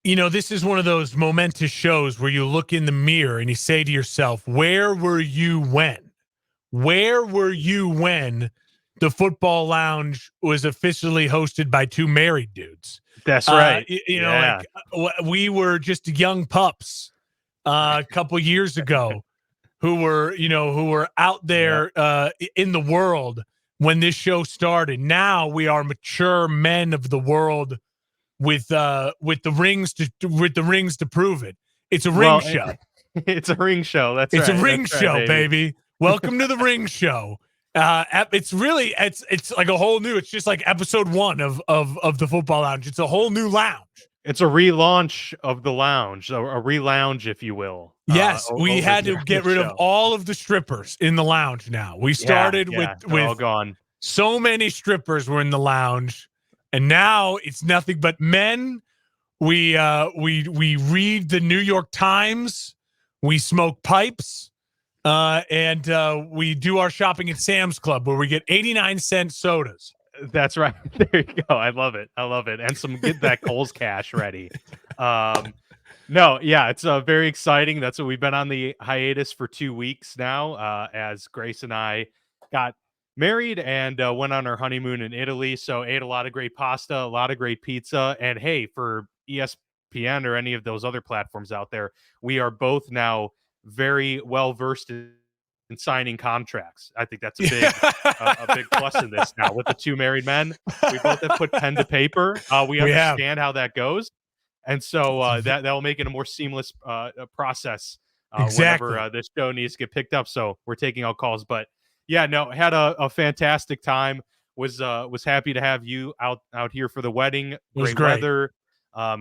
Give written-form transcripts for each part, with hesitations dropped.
This is one of those momentous shows where you look in the mirror and you say to yourself, where were you when? Where were you when the football lounge was officially hosted by two married dudes? That's right. We were just young pups a couple years ago who were out there in the world when this show started. Now we are mature men of the world with the rings to prove it. It's a ring show. It's a ring show. That's right. It's a ring That's show, right, baby. Welcome to the ring show. It's really it's like a whole new. It's just like episode 1 of the football lounge. It's a whole new lounge. It's a relaunch of the lounge, a re-lounge, if you will. Yes, we had to get rid of all of the strippers in the lounge. Now we started with all gone. So many strippers were in the lounge, and now it's nothing but men. We read the New York Times, we smoke pipes, and we do our shopping at Sam's Club where we get 89-cent sodas. That's right. There you go. I love it. And get that Kohl's cash ready. It's very exciting. That's what we've been on the hiatus for 2 weeks now, as Grace and I got married and went on our honeymoon in Italy. So ate a lot of great pasta, a lot of great pizza. And hey, for ESPN or any of those other platforms out there, we are both now very well versed in signing contracts. I think that's a big plus in this now with the two married men. We both have put pen to paper. We understand how that goes. And so that will make it a more seamless process whenever this show needs to get picked up. So we're taking all calls, but had a fantastic time. Was happy to have you out here for the wedding. Great weather,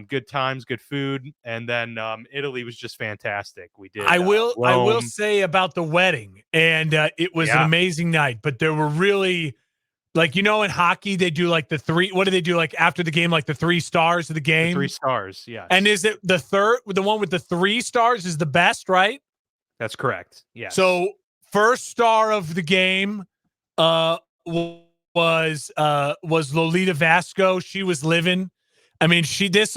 good times, good food, and then Italy was just fantastic. We did. I will say about the wedding, and it was an amazing night. But there were really, in hockey, they do like the 3. What do they do? Like after the game, like the 3 stars of the game. 3 stars, yeah. And is it the one with the 3 stars is the best, right? That's correct. Yeah. So first star of the game was Lolita Vasco. She was living. I mean, this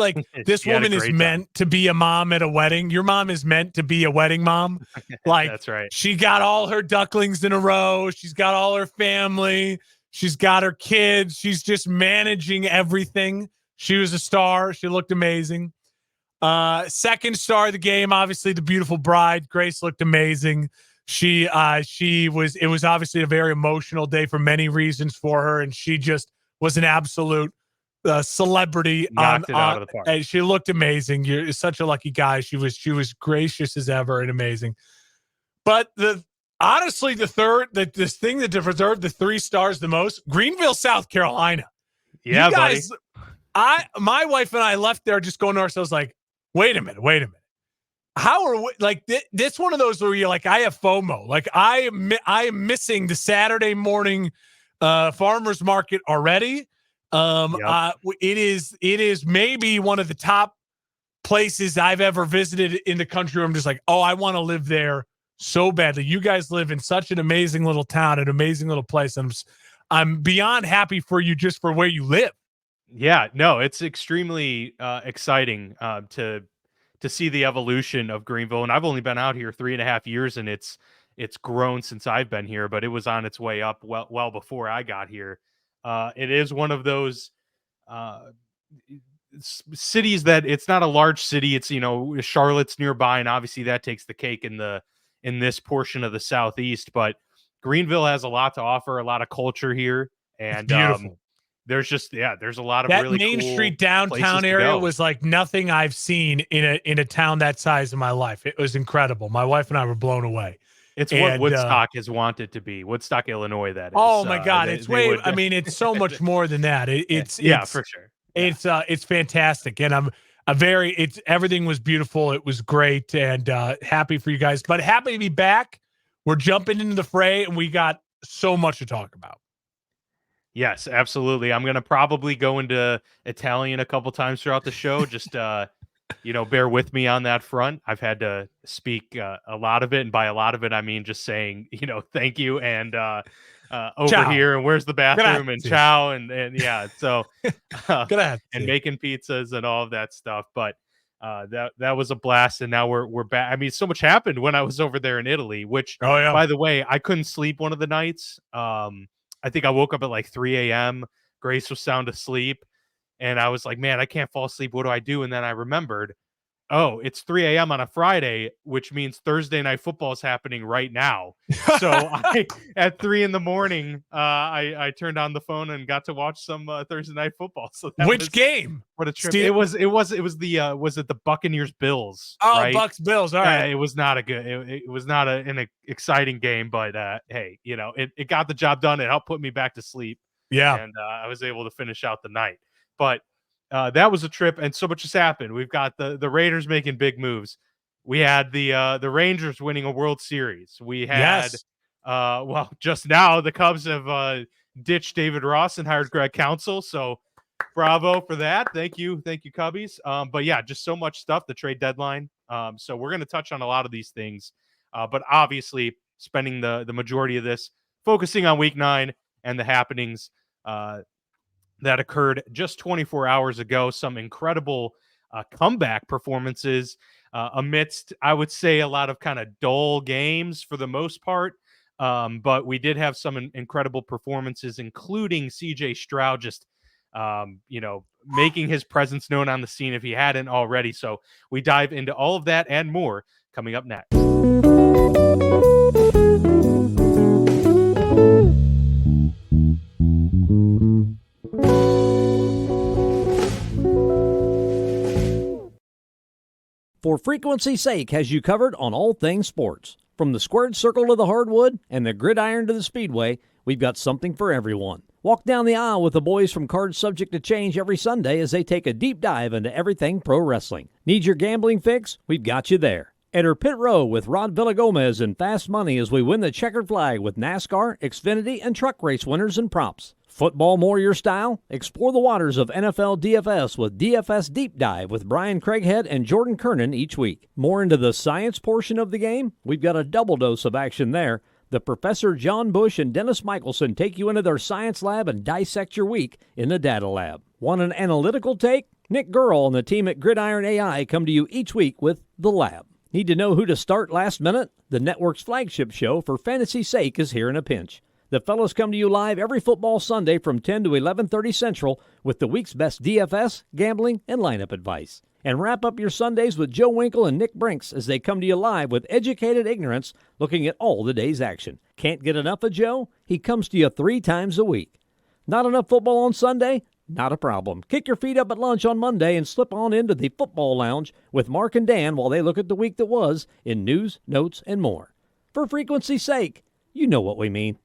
woman is meant to be a mom at a wedding. Your mom is meant to be a wedding mom. That's right. She got all her ducklings in a row. She's got all her family. She's got her kids. She's just managing everything. She was a star. She looked amazing. Second star of the game, obviously the beautiful bride. Grace looked amazing. It was obviously a very emotional day for many reasons for her, and she just was an absolute celebrity. Knocked it out of the park. And she looked amazing. You're such a lucky guy. She was gracious as ever and amazing. But honestly, this thing that deserved the 3 stars the most, Greenville, South Carolina. Yeah, you guys, buddy. My wife and I left there just going to ourselves like, wait a minute. How are we, this one of those where you're like, I have FOMO. Like I am missing the Saturday morning farmers market already. It is maybe one of the top places I've ever visited in the country where I'm just like, oh, I want to live there so badly. You guys live in such an amazing little town, an amazing little place. I'm beyond happy for you just for where you live. Yeah, no, it's extremely exciting to see the evolution of Greenville. And I've only been out here 3.5 years, and it's grown since I've been here, but it was on its way up well before I got here. It is one of those cities that it's not a large city. It's, Charlotte's nearby, and obviously that takes the cake in this portion of the Southeast. But Greenville has a lot to offer, a lot of culture here, and there's a lot of that really Main cool Street downtown area was like nothing I've seen in a town that size in my life. It was incredible. My wife and I were blown away. It's what Woodstock has wanted to be. Woodstock, Illinois, that is. Oh my God. It's so much more than that. It's for sure. It's fantastic. And everything was beautiful. It was great, and happy for you guys, but happy to be back. We're jumping into the fray, and we got so much to talk about. Yes, absolutely. I'm going to probably go into Italian a couple times throughout the show. Just, bear with me on that front. I've had to speak a lot of it. And by a lot of it, I mean just saying, thank you. And over ciao. Here. And where's the bathroom? And ciao. And yeah. So, and making pizzas and all of that stuff. But That was a blast, and now we're back. I mean, so much happened when I was over there in Italy. Which, Oh yeah. by the way, I couldn't sleep one of the nights. I think I woke up at like 3 a.m. Grace was sound asleep, and I was like, "Man, I can't fall asleep. What do I do?" And then I remembered, oh, it's 3 a.m. on a Friday, which means Thursday night football is happening right now. So I, at 3 in the morning, I turned on the phone and got to watch some Thursday night football. So that Which was game? what a trip. It was the was it the Buccaneers Bills, Oh, right? Bucks Bills. All right. It was not a good. It was not an exciting game, but hey, it got the job done. It helped put me back to sleep, Yeah. and I was able to finish out the night. But that was a trip, and so much has happened. We've got the Raiders making big moves. We had the Rangers winning a World Series. We had Yes. well, just now the Cubs have ditched David Ross and hired Greg Counsell. So bravo for that. Thank you, Cubbies. But yeah, just so much stuff. The trade deadline. So we're going to touch on a lot of these things, but obviously spending the majority of this focusing on Week 9 and the happenings that occurred just 24 hours ago. Some incredible comeback performances amidst, I would say, a lot of kind of dull games for the most part. But we did have some incredible performances, including CJ Stroud just, making his presence known on the scene if he hadn't already. So we dive into all of that and more coming up next. For frequency's sake has you covered on all things sports. From the squared circle to the hardwood and the gridiron to the speedway, we've got something for everyone. Walk down the aisle with the boys from Cards Subject to Change every Sunday as they take a deep dive into everything pro wrestling. Need your gambling fix? We've got you there. Enter Pit Row with Rod Villagomez and Fast Money as we win the checkered flag with NASCAR, Xfinity, and truck race winners and props. Football more your style? Explore the waters of NFL DFS with DFS Deep Dive with Brian Craighead and Jordan Kernan each week. More into the science portion of the game? We've got a double dose of action there. The Professor John Bush and Dennis Michelson take you into their science lab and dissect your week in the data lab. Want an analytical take? Nick Gurl and the team at Gridiron AI come to you each week with The Lab. Need to know who to start last minute? The network's flagship show, For Fantasy's Sake, is here in a pinch. The fellas come to you live every football Sunday from 10 to 11:30 Central with the week's best DFS, gambling, and lineup advice. And wrap up your Sundays with Joe Winkle and Nick Brinks as they come to you live with educated ignorance looking at all the day's action. Can't get enough of Joe? He comes to you 3 times a week. Not enough football on Sunday? Not a problem. Kick your feet up at lunch on Monday and slip on into the football lounge with Mark and Dan while they look at the week that was in news, notes, and more. For frequency's sake, you know what we mean.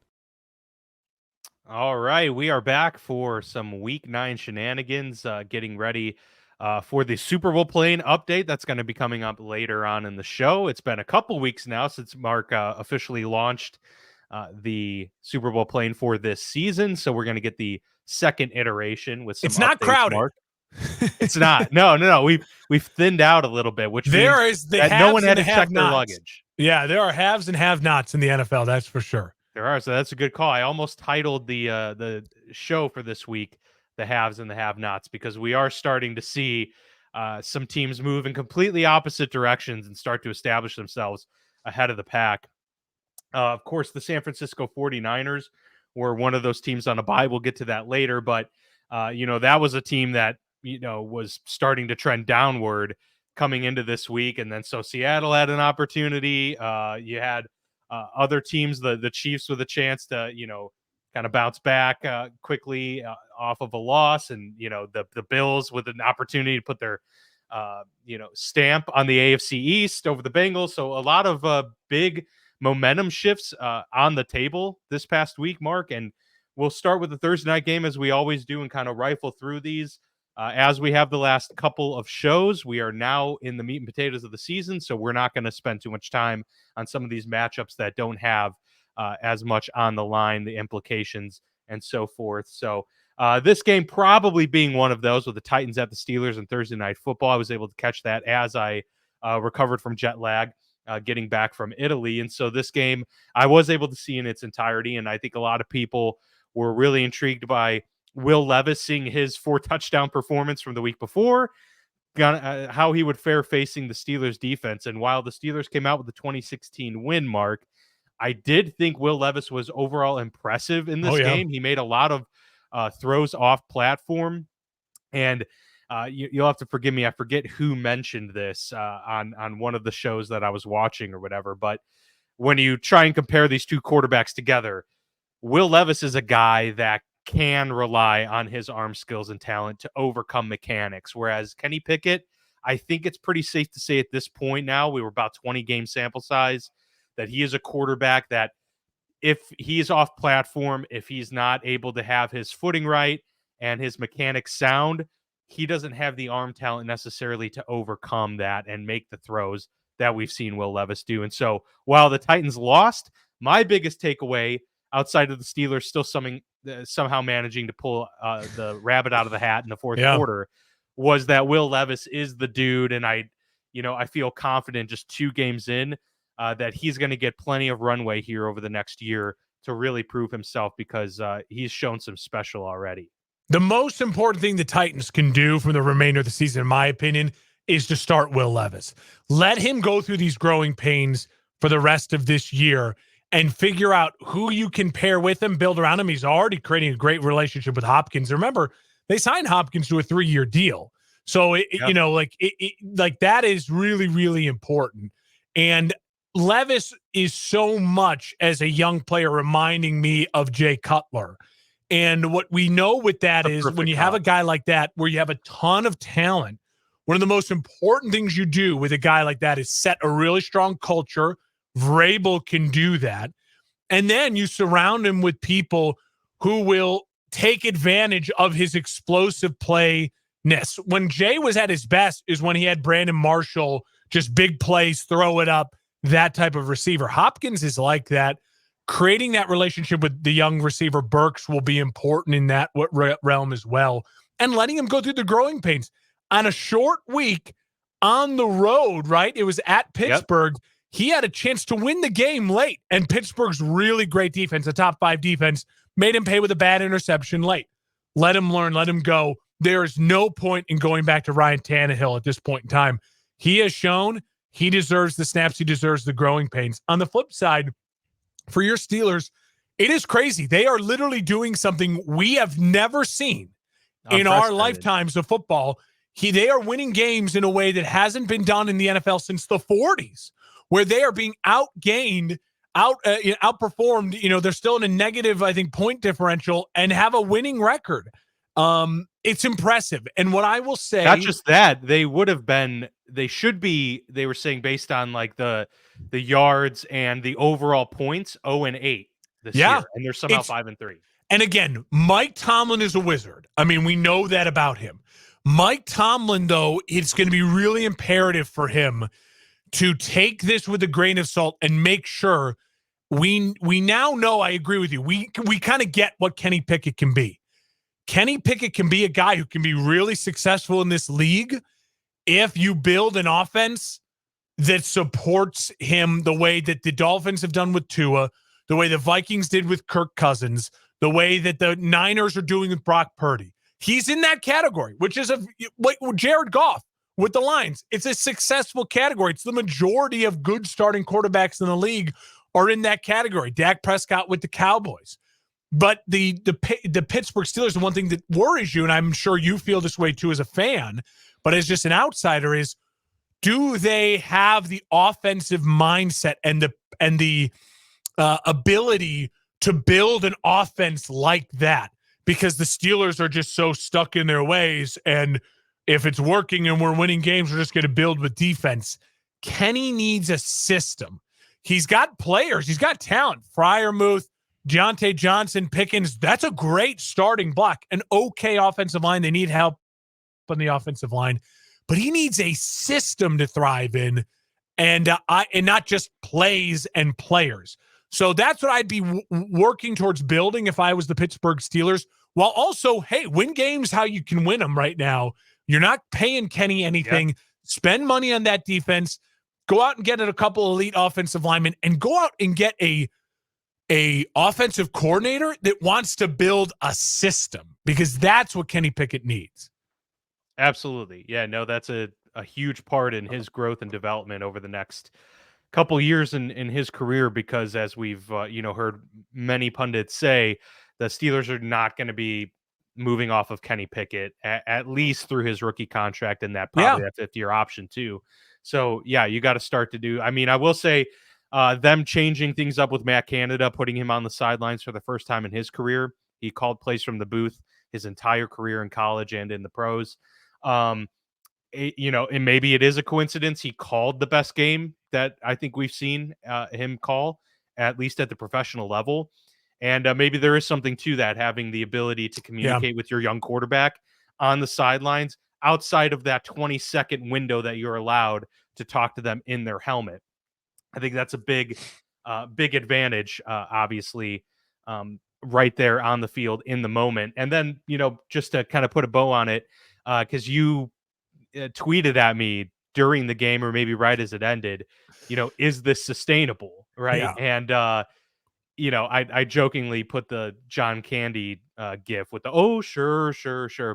All right, we are back for some Week 9 shenanigans, getting ready for the Super Bowl plane update that's going to be coming up later on in the show. It's been a couple weeks now since Mark officially launched the Super Bowl plane for this season, so we're going to get the second iteration with some. It's not updates, crowded. Mark. It's not. No. We've thinned out a little bit, which there means is the that no one had to check their luggage. Yeah, there are haves and have-nots in the NFL. That's for sure. There are, so that's a good call. I almost titled the show for this week "The Haves and the Have-Nots" because we are starting to see some teams move in completely opposite directions and start to establish themselves ahead of the pack. Of course, the San Francisco 49ers were one of those teams on a bye. We'll get to that later, but that was a team that was starting to trend downward coming into this week, and then so Seattle had an opportunity. You had other teams, the Chiefs with a chance to, kind of bounce back quickly off of a loss. And, the Bills with an opportunity to put their, stamp on the AFC East over the Bengals. So a lot of big momentum shifts on the table this past week, Mark. And we'll start with the Thursday night game as we always do and kind of rifle through these. As we have the last couple of shows, we are now in the meat and potatoes of the season, so we're not going to spend too much time on some of these matchups that don't have as much on the line, the implications, and so forth. So this game probably being one of those with the Titans at the Steelers and Thursday Night Football. I was able to catch that as I recovered from jet lag, getting back from Italy. And so this game I was able to see in its entirety, and I think a lot of people were really intrigued by Will Levis seeing his 4-touchdown performance from the week before. how he would fare facing the Steelers defense. And while the Steelers came out with the 2016 win, Mark, I did think Will Levis was overall impressive in this game. He made a lot of throws off platform, and you'll have to forgive me. I forget who mentioned this on one of the shows that I was watching or whatever. But when you try and compare these two quarterbacks together, Will Levis is a guy that can rely on his arm skills and talent to overcome mechanics, whereas Kenny Pickett, I think it's pretty safe to say at this point now, we were about 20 game sample size, that he is a quarterback that if he's off platform, if he's not able to have his footing right and his mechanics sound, he doesn't have the arm talent necessarily to overcome that and make the throws that we've seen Will Levis do. And so while the Titans lost, my biggest takeaway outside of the Steelers still somehow managing to pull the rabbit out of the hat in the fourth quarter was that Will Levis is the dude. And I feel confident just 2 games in that he's going to get plenty of runway here over the next year to really prove himself, because he's shown some special already. The most important thing the Titans can do for the remainder of the season, in my opinion, is to start Will Levis. Let him go through these growing pains for the rest of this year and figure out who you can pair with him, build around him. He's already creating a great relationship with Hopkins. Remember, they signed Hopkins to a 3-year deal. So, that is really, really important. And Levis is so much, as a young player, reminding me of Jay Cutler. And what we know with that is when you have a guy like that, where you have a ton of talent, one of the most important things you do with a guy like that is set a really strong culture. Vrabel can do that. And then you surround him with people who will take advantage of his explosive playness. When Jay was at his best is when he had Brandon Marshall, just big plays, throw it up, that type of receiver. Hopkins is like that. Creating that relationship with the young receiver Burks will be important in that realm as well. And letting him go through the growing pains. On a short week on the road, right? It was at Pittsburgh. Yep. He had a chance to win the game late. And Pittsburgh's really great defense, a top 5 defense, made him pay with a bad interception late. Let him learn, let him go. There is no point in going back to Ryan Tannehill at this point in time. He has shown he deserves the snaps. He deserves the growing pains. On the flip side, for your Steelers, it is crazy. They are literally doing something we have never seen in our lifetimes of football. They are winning games in a way that hasn't been done in the NFL since the 40s, where they are being outperformed. They're still in a negative, I think, point differential and have a winning record. It's impressive. And what I will say, not just that, they should be, they were saying, based on like the yards and the overall points, 0-8 this year. And they're somehow 5-3. And again, Mike Tomlin is a wizard. I mean, we know that about him. Mike Tomlin, though, it's going to be really imperative for him to take this with a grain of salt and make sure we now know, I agree with you, we kind of get what Kenny Pickett can be. Kenny Pickett can be a guy who can be really successful in this league if you build an offense that supports him the way that the Dolphins have done with Tua, the way the Vikings did with Kirk Cousins, the way that the Niners are doing with Brock Purdy. He's in that category, which is like Jared Goff with the Lions. It's a successful category. It's the majority of good starting quarterbacks in the league are in that category. Dak Prescott with the Cowboys. But the Pittsburgh Steelers, the one thing that worries you, and I'm sure you feel this way too as a fan, but as just an outsider, is do they have the offensive mindset and the ability to build an offense like that? Because the Steelers are just so stuck in their ways, and if it's working and we're winning games, we're just going to build with defense. Kenny needs a system. He's got players. He's got talent. Freiermuth, Deontay Johnson, Pickens. That's a great starting block. An okay offensive line. They need help on the offensive line. But he needs a system to thrive in, and not just plays and players. So that's what I'd be working towards building if I was the Pittsburgh Steelers, while also, hey, win games how you can win them right now. You're not paying Kenny anything. Yep. Spend money on that defense. Go out and get a couple elite offensive linemen, and go out and get a offensive coordinator that wants to build a system, because that's what Kenny Pickett needs. Absolutely. Yeah, no, that's a huge part in his growth and development over the next couple years in his career, because as we've heard many pundits say, the Steelers are not going to be moving off of Kenny Pickett at least through his rookie contract, and that Yeah. probably that 5th-year option too. So yeah, you got to start to do. I mean, I will say them changing things up with Matt Canada, putting him on the sidelines for the first time in his career. He called plays from the booth his entire career in college and in the pros. Um, and maybe it is a coincidence. He called the best game that I think we've seen him call, at least at the professional level. And maybe there is something to that, having the ability to communicate with your young quarterback on the sidelines outside of that 20-second window that you're allowed to talk to them in their helmet. I think that's a big advantage, obviously, right there on the field in the moment. And then, just to kind of put a bow on it, because you tweeted at me during the game, or maybe right as it ended, is this sustainable? Right. Yeah. And, I jokingly put the John Candy gif with the, oh, sure.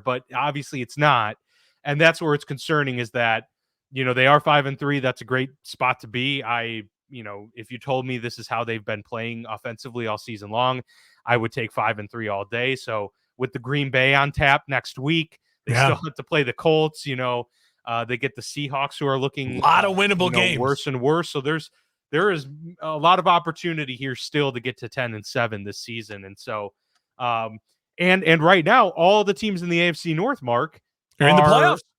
But obviously it's not. And that's where it's concerning, is that, they are 5-3. That's a great spot to be. If you told me this is how they've been playing offensively all season long, I would take 5-3 all day. So with the Green Bay on tap next week, they still have to play the Colts. They get the Seahawks, who are looking a lot of winnable games, worse and worse. So there is a lot of opportunity here still to get to 10-7 this season. And so, and right now, all the teams in the AFC North, Mark, are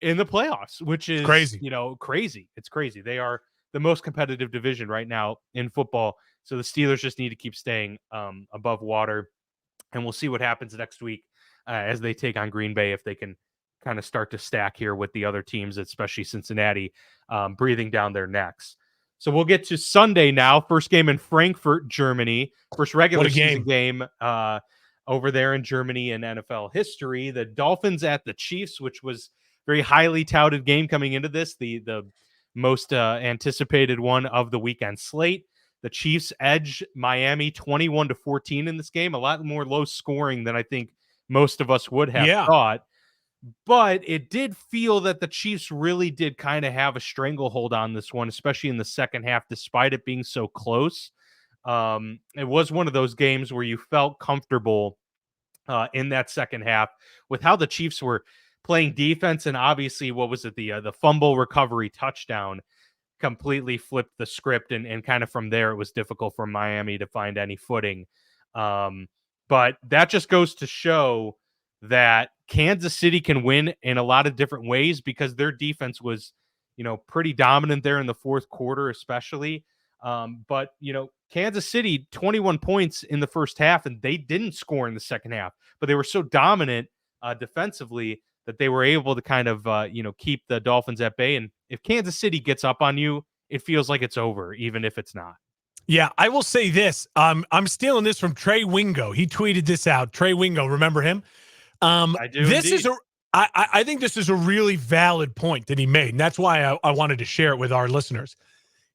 in the playoffs, which is crazy. Crazy. It's crazy. They are the most competitive division right now in football. So the Steelers just need to keep staying above water, and we'll see what happens next week as they take on Green Bay, if they can kind of start to stack here with the other teams, especially Cincinnati, breathing down their necks. So we'll get to Sunday now. First game in Frankfurt, Germany. First regular season game over there in Germany in NFL history. The Dolphins at the Chiefs, which was very highly touted game coming into this, the most anticipated one of the weekend slate. The Chiefs edge Miami 21-14 in this game. A lot more low scoring than I think most of us would have thought. But it did feel that the Chiefs really did kind of have a stranglehold on this one, especially in the second half, despite it being so close. It was one of those games where you felt comfortable in that second half with how the Chiefs were playing defense. And obviously, what was it? The fumble recovery touchdown completely flipped the script. And kind of from there, it was difficult for Miami to find any footing. But that just goes to show that Kansas City can win in a lot of different ways, because their defense was, pretty dominant there in the fourth quarter, especially. But Kansas City, 21 points in the first half, and they didn't score in the second half, but they were so dominant defensively that they were able to kind of, keep the Dolphins at bay. And if Kansas City gets up on you, it feels like it's over, even if it's not. Yeah, I will say this. I'm stealing this from Trey Wingo. He tweeted this out. Trey Wingo, remember him? I do. This indeed. I think this is a really valid point that he made, and that's why I wanted to share it with our listeners.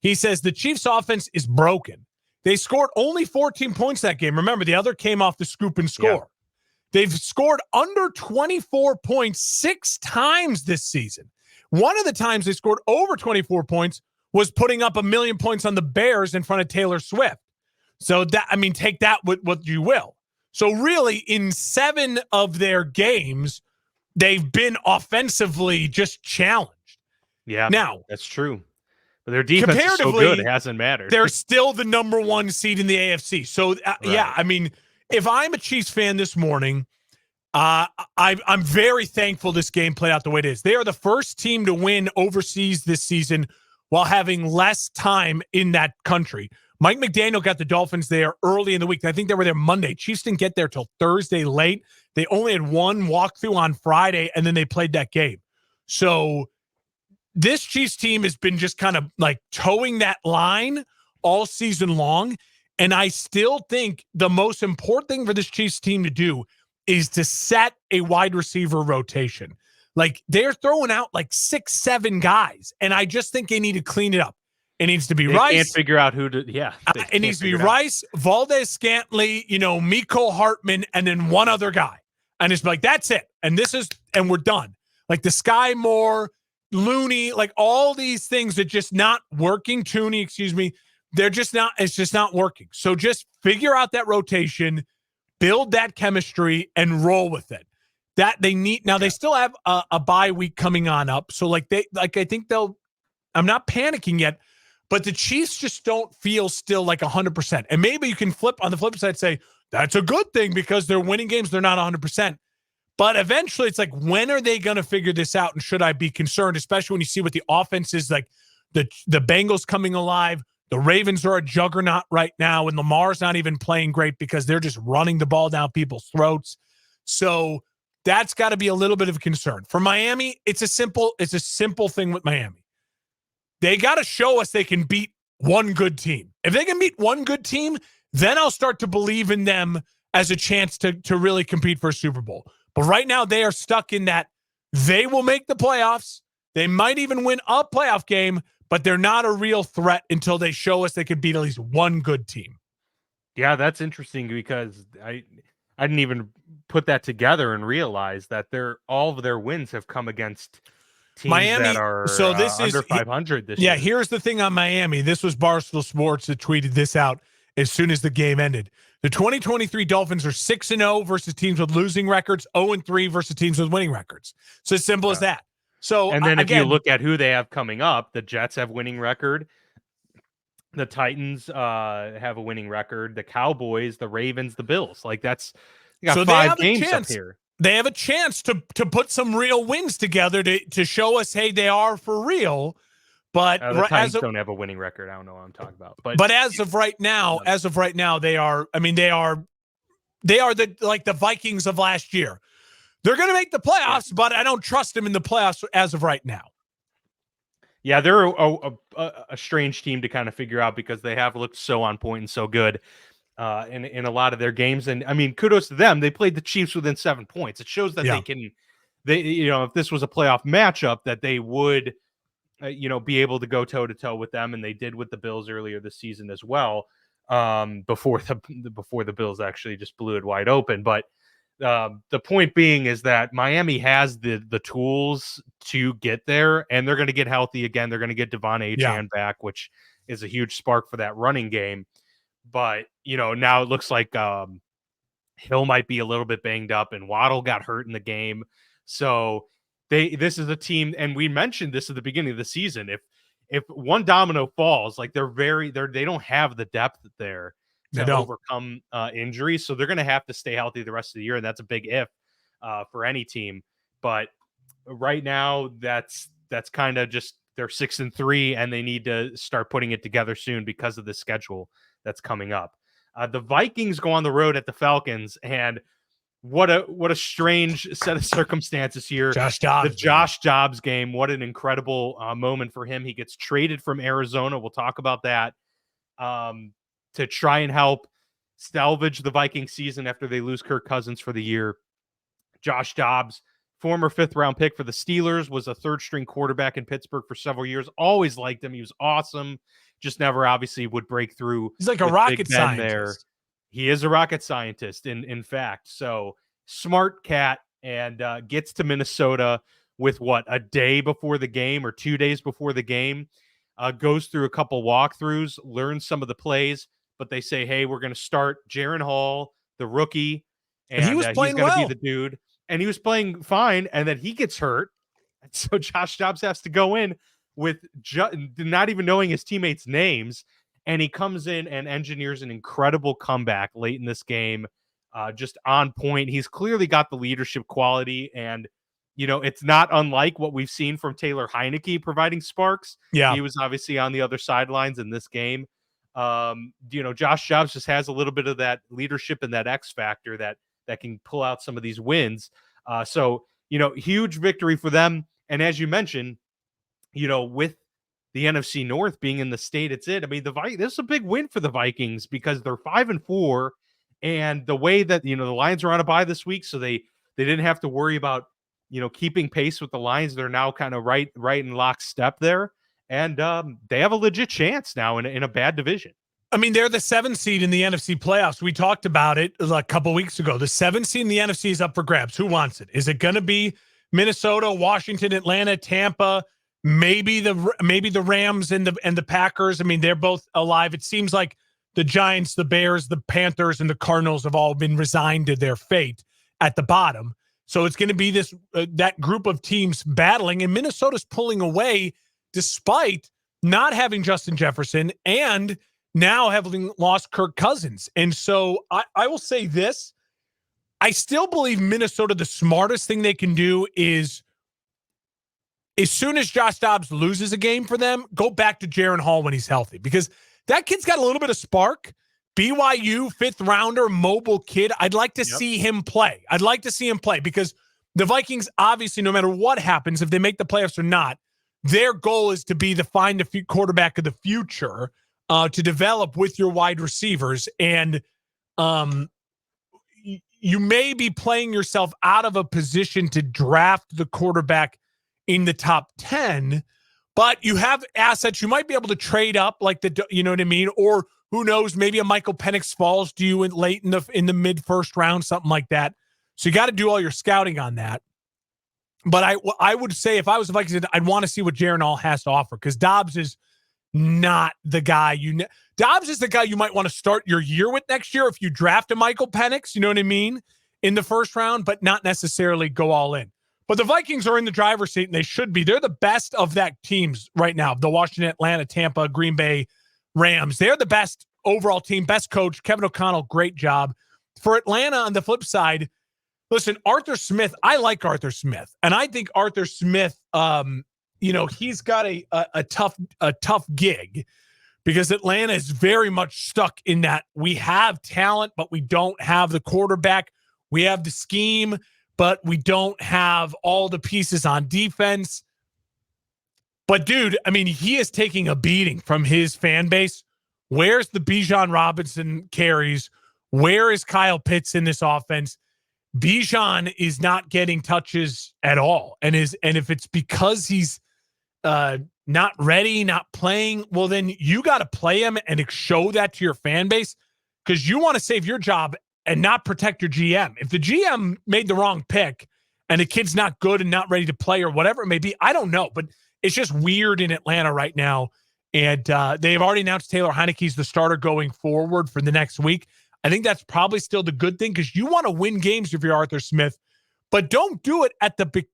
He says the Chiefs' offense is broken. They scored only 14 points that game. Remember, the other came off the scoop and score. Yeah. They've scored under 24 points 6 times this season. One of the times they scored over 24 points was putting up 1 million points on the Bears in front of Taylor Swift. So take that with what you will. So really, in 7 of their games, they've been offensively just challenged. Yeah, now that's true. But their defense is so good, it hasn't mattered. They're still the number 1 seed in the AFC. So, yeah, I mean, if I'm a Chiefs fan this morning, I'm very thankful this game played out the way it is. They are the first team to win overseas this season while having less time in that country. Mike McDaniel got the Dolphins there early in the week. I think they were there Monday. Chiefs didn't get there till Thursday late. They only had one walkthrough on Friday, and then they played that game. So this Chiefs team has been just kind of like towing that line all season long. And I still think the most important thing for this Chiefs team to do is to set a wide receiver rotation. Like, they're throwing out like 6-7 guys, and I just think they need to clean it up. It needs to be Rice. Can't figure out who to. Yeah, it needs to be Rice, Valdez-Scantling, Mecole Hardman, and then one other guy. And it's like, that's it. And we're done. Like the Sky Moore, Looney, like all these things that just not working. Tooney, excuse me. They're just not, it's just not working. So just figure out that rotation, build that chemistry, and roll with it. That they need. Now they still have a bye week coming on up. So I think I'm not panicking yet, but the Chiefs just don't feel still like 100%. And maybe you can on the flip side, say that's a good thing because they're winning games. They're not 100%. But eventually it's like, when are they going to figure this out? And should I be concerned, especially when you see what the offense is like, the Bengals coming alive, the Ravens are a juggernaut right now, and Lamar's not even playing great because they're just running the ball down people's throats. So that's got to be a little bit of a concern. For Miami, it's a simple thing with Miami. They got to show us they can beat one good team. If they can beat one good team, then I'll start to believe in them as a chance to really compete for a Super Bowl. But right now, they are stuck in that they will make the playoffs. They might even win a playoff game, but they're not a real threat until they show us they could beat at least one good team. Yeah, that's interesting because I didn't even put that together and realize that all of their wins have come against teams Miami, that are under 500 this year. Yeah, here's the thing on Miami. This was Barstool Sports that tweeted this out as soon as the game ended. The 2023 Dolphins are 6-0 versus teams with losing records, 0-3 versus teams with winning records. So as simple as that. So, and then if you look at who they have coming up, the Jets have winning record. The Titans have a winning record. The Cowboys, the Ravens, the Bills. Like that's got 5 games up here. They have a chance to put some real wins together to show us, hey, they are for real. But the Titans don't have a winning record. I don't know what I'm talking about. But as of right now, they are. I mean, they are the Vikings of last year. They're going to make the playoffs, but I don't trust them in the playoffs as of right now. Yeah, they're a strange team to kind of figure out because they have looked so on point and so good in a lot of their games. And I mean, kudos to them. They played the Chiefs within 7 points. It shows that if this was a playoff matchup, that they would, be able to go toe to toe with them. And they did with the Bills earlier this season as well. Before the Bills actually just blew it wide open. But the point being is that Miami has the tools to get there, and they're going to get healthy again. They're going to get Devon Achane back, which is a huge spark for that running game. But, now it looks like Hill might be a little bit banged up, and Waddle got hurt in the game. So this is a team, and we mentioned this at the beginning of the season. If one domino falls, like they don't have the depth there to overcome injuries. So they're going to have to stay healthy the rest of the year. And that's a big if for any team. But right now that's kind of just, they're 6-3 and they need to start putting it together soon because of the schedule that's coming up. The Vikings go on the road at the Falcons, and what a strange set of circumstances here. The Josh Dobbs game. What an incredible moment for him. He gets traded from Arizona. We'll talk about that. To try and help salvage the Viking season after they lose Kirk Cousins for the year. Josh Dobbs, former 5th-round pick for the Steelers, was a 3rd-string quarterback in Pittsburgh for several years. Always liked him. He was awesome. Just never obviously would break through. He's like a rocket scientist. There. He is a rocket scientist, in fact. So smart cat, and gets to Minnesota with a day before the game or 2 days before the game. Goes through a couple walkthroughs, learns some of the plays. But they say, hey, we're going to start Jaron Hall, the rookie, and he was playing he's going to be the dude. And he was playing fine, and then he gets hurt. And so Josh Dobbs has to go in with not even knowing his teammates' names, and he comes in and engineers an incredible comeback late in this game, just on point. He's clearly got the leadership quality, and it's not unlike what we've seen from Taylor Heineke providing sparks. Yeah, he was obviously on the other sidelines in this game. Josh Dobbs just has a little bit of that leadership and that X factor that can pull out some of these wins. So huge victory for them. And as you mentioned, with the NFC North being in the state it's in, I mean, this is a big win for the Vikings because they're 5-4, and the way that, the Lions are on a bye this week, so they didn't have to worry about, keeping pace with the Lions. They're now kind of right in lockstep there. And they have a legit chance now in a bad division. I mean, they're the 7th seed in the NFC playoffs. We talked about it a couple weeks ago. The 7th seed in the NFC is up for grabs. Who wants it? Is it going to be Minnesota, Washington, Atlanta, Tampa, maybe the Rams and the Packers. I mean, they're both alive. It seems like the Giants, the Bears, the Panthers, and the Cardinals have all been resigned to their fate at the bottom. So it's going to be this that group of teams battling, and Minnesota's pulling away despite not having Justin Jefferson and now having lost Kirk Cousins. And so I will say this. I still believe Minnesota, the smartest thing they can do is, as soon as Josh Dobbs loses a game for them, go back to Jaren Hall when he's healthy, because that kid's got a little bit of spark. BYU, 5th rounder, mobile kid. I'd like to see him play. I'd like to see him play, because the Vikings, obviously, no matter what happens, if they make the playoffs or not, their goal is to be the quarterback of the future, to develop with your wide receivers. And you may be playing yourself out of a position to draft the quarterback in the top 10, but you have assets. You might be able to trade up, like you know what I mean? Or who knows, maybe a Michael Penix falls to you late in the mid first round, something like that. So you got to do all your scouting on that. But I would say, if I was the Vikings, I'd want to see what Jaren Hall has to offer, because Dobbs is not the guy Dobbs is the guy you might want to start your year with next year if you draft a Michael Penix, you know what I mean, in the first round, but not necessarily go all in. But the Vikings are in the driver's seat, and they should be. They're the best of that teams right now. The Washington, Atlanta, Tampa, Green Bay, Rams. They're the best overall team, best coach. Kevin O'Connell, great job. For Atlanta, on the flip side, listen, Arthur Smith, I like Arthur Smith. And I think Arthur Smith, he's got a tough gig, because Atlanta is very much stuck in that we have talent, but we don't have the quarterback. We have the scheme, but we don't have all the pieces on defense. But dude, I mean, he is taking a beating from his fan base. Where's the Bijan Robinson carries? Where is Kyle Pitts in this offense? Bijan is not getting touches at all. And if it's because he's not ready, not playing, well, then you got to play him and show that to your fan base, because you want to save your job and not protect your GM. If the GM made the wrong pick and the kid's not good and not ready to play, or whatever it may be, I don't know. But it's just weird in Atlanta right now. And they've already announced Taylor Heineke's the starter going forward for the next week. I think that's probably still the good thing, because you want to win games if you're Arthur Smith, but don't do it at the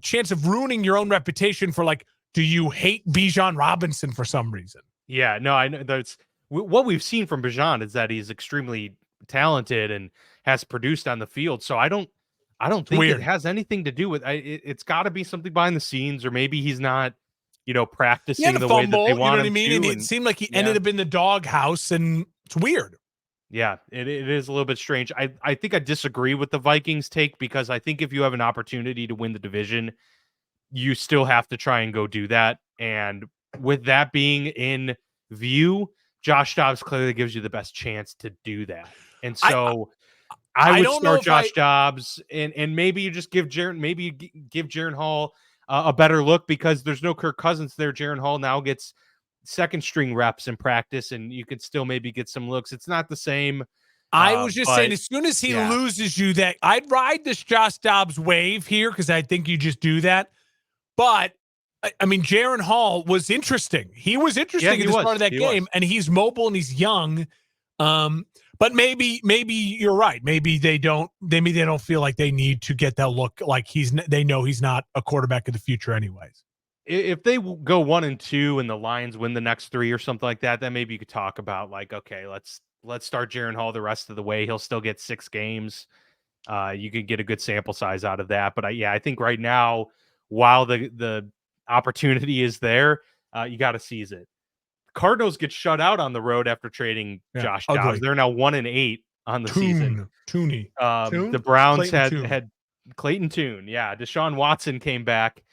chance of ruining your own reputation for, like, do you hate Bijan Robinson for some reason? Yeah, no, I know that's what we've seen from Bijan is that he's extremely talented and has produced on the field. So I don't think it has anything to do with it's got to be something behind the scenes, or maybe he's not, practicing the way that they want, you know what I mean? And it seemed like he ended up in the doghouse, and it's weird. Yeah, it is a little bit strange. I think I disagree with the Vikings take, because I think if you have an opportunity to win the division, you still have to try and go do that. And with that being in view, Josh Dobbs clearly gives you the best chance to do that. And so I would start Josh Dobbs, and maybe you just give Jaren Hall a better look, because there's no Kirk Cousins there. Jaren Hall now gets second string reps in practice, and you could still maybe get some looks. It's not the same. I was just saying, as soon as he loses you, that I'd ride this Josh Dobbs wave here, because I think you just do that. But I mean, Jaren Hall was interesting. He was interesting at the start of that game, and he's mobile and he's young. But maybe you're right. Maybe they don't feel like they need to get that look, like they know he's not a quarterback of the future anyways. If they go 1-2 and the Lions win the next 3 or something like that, then maybe you could talk about, like, okay, let's start Jaren Hall the rest of the way. He'll still get 6 games. You could get a good sample size out of that. But I think right now, while the opportunity is there, you got to seize it. Cardinals get shut out on the road after trading Josh Dobbs. They're now 1-8 on the season. The Browns had Clayton Tune. Yeah, Deshaun Watson came back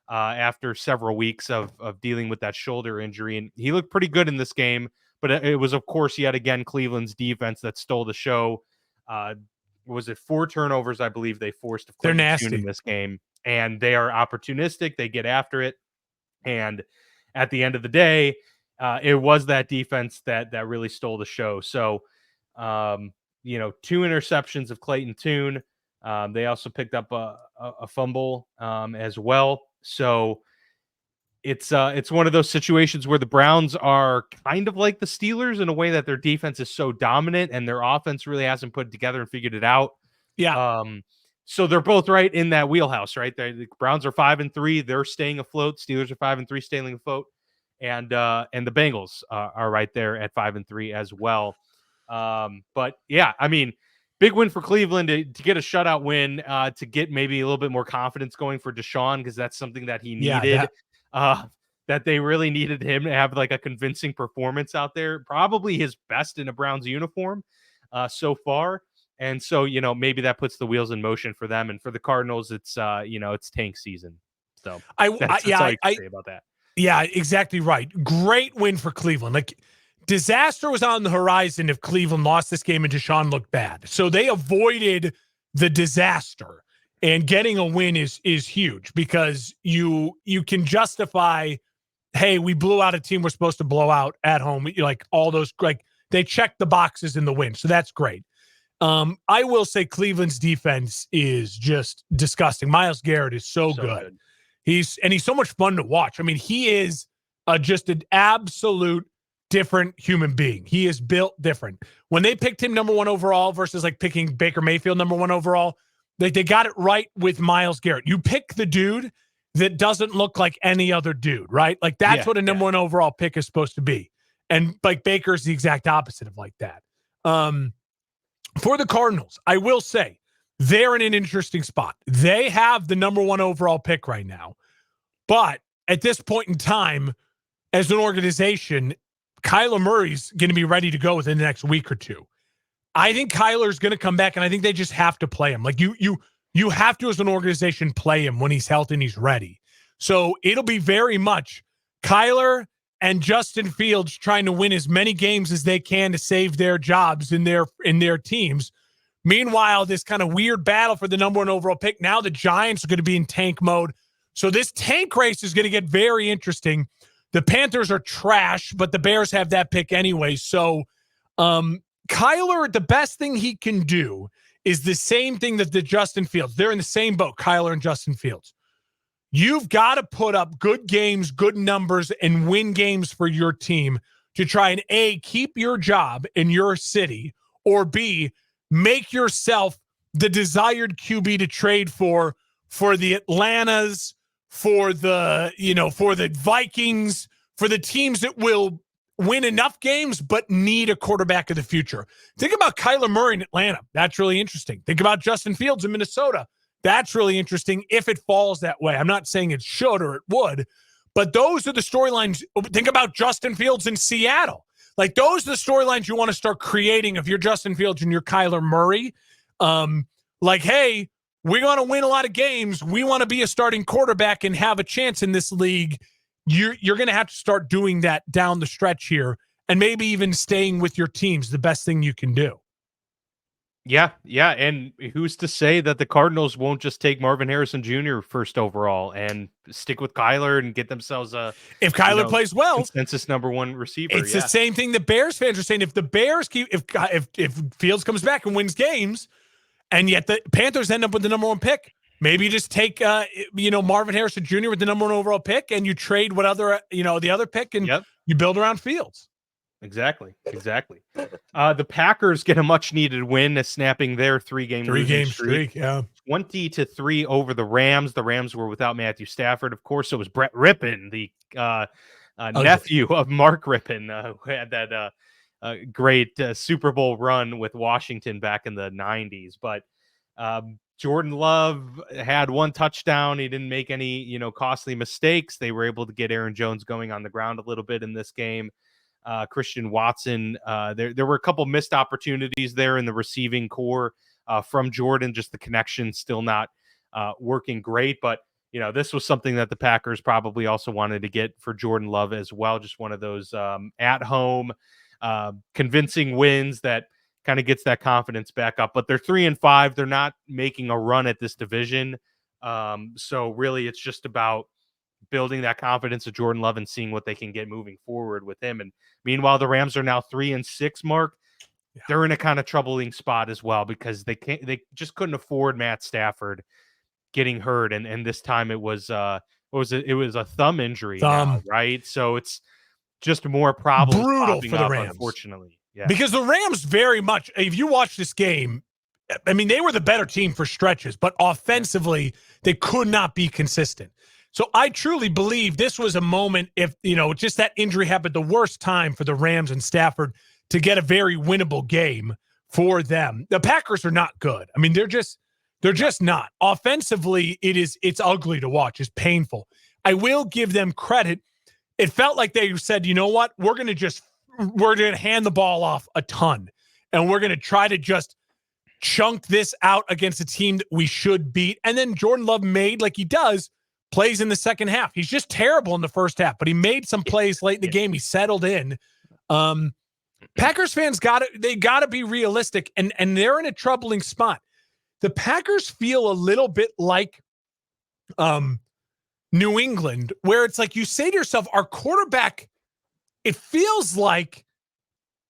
after several weeks of dealing with that shoulder injury, and he looked pretty good in this game. But it was, of course, yet again Cleveland's defense that stole the show. Was it 4 turnovers? I believe they forced of Clayton Tune in this game, and they are opportunistic. They get after it, and at the end of the day, it was that defense that really stole the show. So, 2 interceptions of Clayton Tune. They also picked up a fumble as well. So it's one of those situations where the Browns are kind of like the Steelers in a way that their defense is so dominant and their offense really hasn't put it together and figured it out. Yeah. So they're both right in that wheelhouse, right? The Browns are 5-3; they're staying afloat. Steelers are 5-3, staying afloat, and the Bengals are right there at 5-3 as well. But yeah, I mean, big win for Cleveland to get a shutout win, to get maybe a little bit more confidence going for Deshaun, because that's something that he needed. That they really needed him to have like a convincing performance out there, probably his best in a Browns uniform so far. And so, maybe that puts the wheels in motion for them. And for the Cardinals, it's it's tank season. So that's all you can say about that. Yeah, exactly right. Great win for Cleveland. Like, disaster was on the horizon if Cleveland lost this game and Deshaun looked bad. So they avoided the disaster, and getting a win is huge, because you can justify, hey, we blew out a team we're supposed to blow out at home. Like, all those, like, they checked the boxes in the win. So that's great. I will say Cleveland's defense is just disgusting. Myles Garrett is so good. He's so much fun to watch. I mean, he is just an absolute different human being. He is built different. When they picked him number 1 overall versus like picking Baker Mayfield number 1 overall, they got it right with Myles Garrett. You pick the dude that doesn't look like any other dude, right? Like, that's what a number 1 overall pick is supposed to be. And like, Baker's the exact opposite of like that. For the Cardinals, I will say they're in an interesting spot. They have the number 1 overall pick right now. But at this point in time, as an organization, Kyler Murray's going to be ready to go within the next week or two. I think Kyler's going to come back, and I think they just have to play him. Like, you have to, as an organization, play him when he's healthy and he's ready. So it'll be very much Kyler and Justin Fields trying to win as many games as they can to save their jobs in their teams. Meanwhile, this kind of weird battle for the number 1 overall pick. Now the Giants are going to be in tank mode. So this tank race is going to get very interesting. The Panthers are trash, but the Bears have that pick anyway. So Kyler, the best thing he can do is the same thing that the Justin Fields. They're in the same boat, Kyler and Justin Fields. You've got to put up good games, good numbers, and win games for your team to try and A, keep your job in your city, or B, make yourself the desired QB to trade for the Atlantas, for the Vikings, for the teams that will win enough games but need a quarterback of the future. Think about Kyler Murray in Atlanta. That's really interesting. Think about Justin Fields in Minnesota. That's really interesting if it falls that way. I'm not saying it should or it would, but those are the storylines. Think about Justin Fields in Seattle. Like, those are the storylines you want to start creating if you're Justin Fields and you're Kyler Murray. Like, hey, we're going to win a lot of games. We want to be a starting quarterback and have a chance in this league. You're going to have to start doing that down the stretch here, and maybe even staying with your team's the best thing you can do. Yeah. And who's to say that the Cardinals won't just take Marvin Harrison Jr. first overall and stick with Kyler and get themselves if Kyler plays well, consensus number 1 receiver. It's the same thing the Bears fans are saying. If the Bears if Fields comes back and wins games, and yet the Panthers end up with the number 1 pick, maybe you just take Marvin Harrison Jr. with the number 1 overall pick, and you trade the other pick, and you build around Fields. Exactly. The Packers get a much-needed win, snapping their 3-game streak. 20-3 over the Rams. The Rams were without Matthew Stafford. Of course, it was Brett Rippon, the nephew of Mark Rippon, who had that great Super Bowl run with Washington back in the 90s. But Jordan Love had 1 touchdown. He didn't make any, costly mistakes. They were able to get Aaron Jones going on the ground a little bit in this game. Christian Watson, there were a couple missed opportunities there in the receiving core from Jordan. Just the connection still not working great. But, this was something that the Packers probably also wanted to get for Jordan Love as well. Just one of those at-home convincing wins that kind of gets that confidence back up. But they're 3-5. They're not making a run at this division. So really, it's just about building that confidence of Jordan Love and seeing what they can get moving forward with him. And meanwhile, the Rams are now 3-6, Mark. they're in a kind of troubling spot as well because they just couldn't afford Matt Stafford getting hurt. And this time it was it was a thumb injury now, right? So it's just more problems Brutal popping for the up, Rams. unfortunately. Yeah. Because the Rams very much, if you watch this game, I mean, they were the better team for stretches, but offensively, they could not be consistent. So I truly believe this was a moment, if, just that injury happened, the worst time for the Rams and Stafford to get a very winnable game for them. The Packers are not good. I mean, they're just not. Offensively, it's ugly to watch. It's painful. I will give them credit. It felt like they said, you know what? We're going to hand the ball off a ton, and we're going to try to just chunk this out against a team that we should beat. And then Jordan Love made, like he does, plays in the second half. He's just terrible in the first half, but he made some plays late in the game. He settled in. Packers fans got to be realistic, and they're in a troubling spot. The Packers feel a little bit like New England, where it's like you say to yourself, our quarterback, it feels like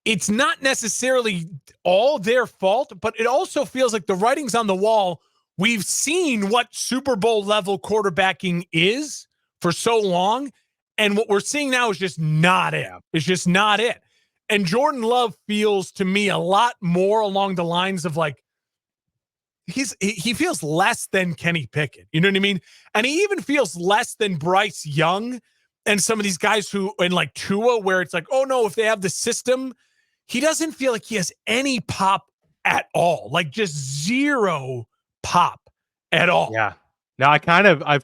it's not necessarily all their fault, but it also feels like the writing's on the wall. We've seen what Super Bowl level quarterbacking is for so long, and what we're seeing now is just not it. It's just not it. And Jordan Love feels to me a lot more along the lines of like, he feels less than Kenny Pickett. You know what I mean? And he even feels less than Bryce Young and some of these guys who, and like Tua, where it's like, oh no, if they have the system, he doesn't feel like he has any pop at all. Like just zero pop at all. Yeah. Now I've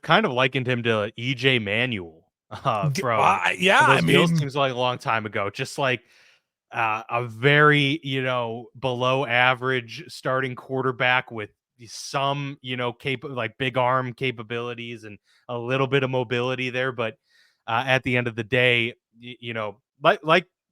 kind of likened him to EJ Manuel from Bills teams like a long time ago. Just like a very, below average starting quarterback with some, like big arm capabilities and a little bit of mobility there. But at the end of the day,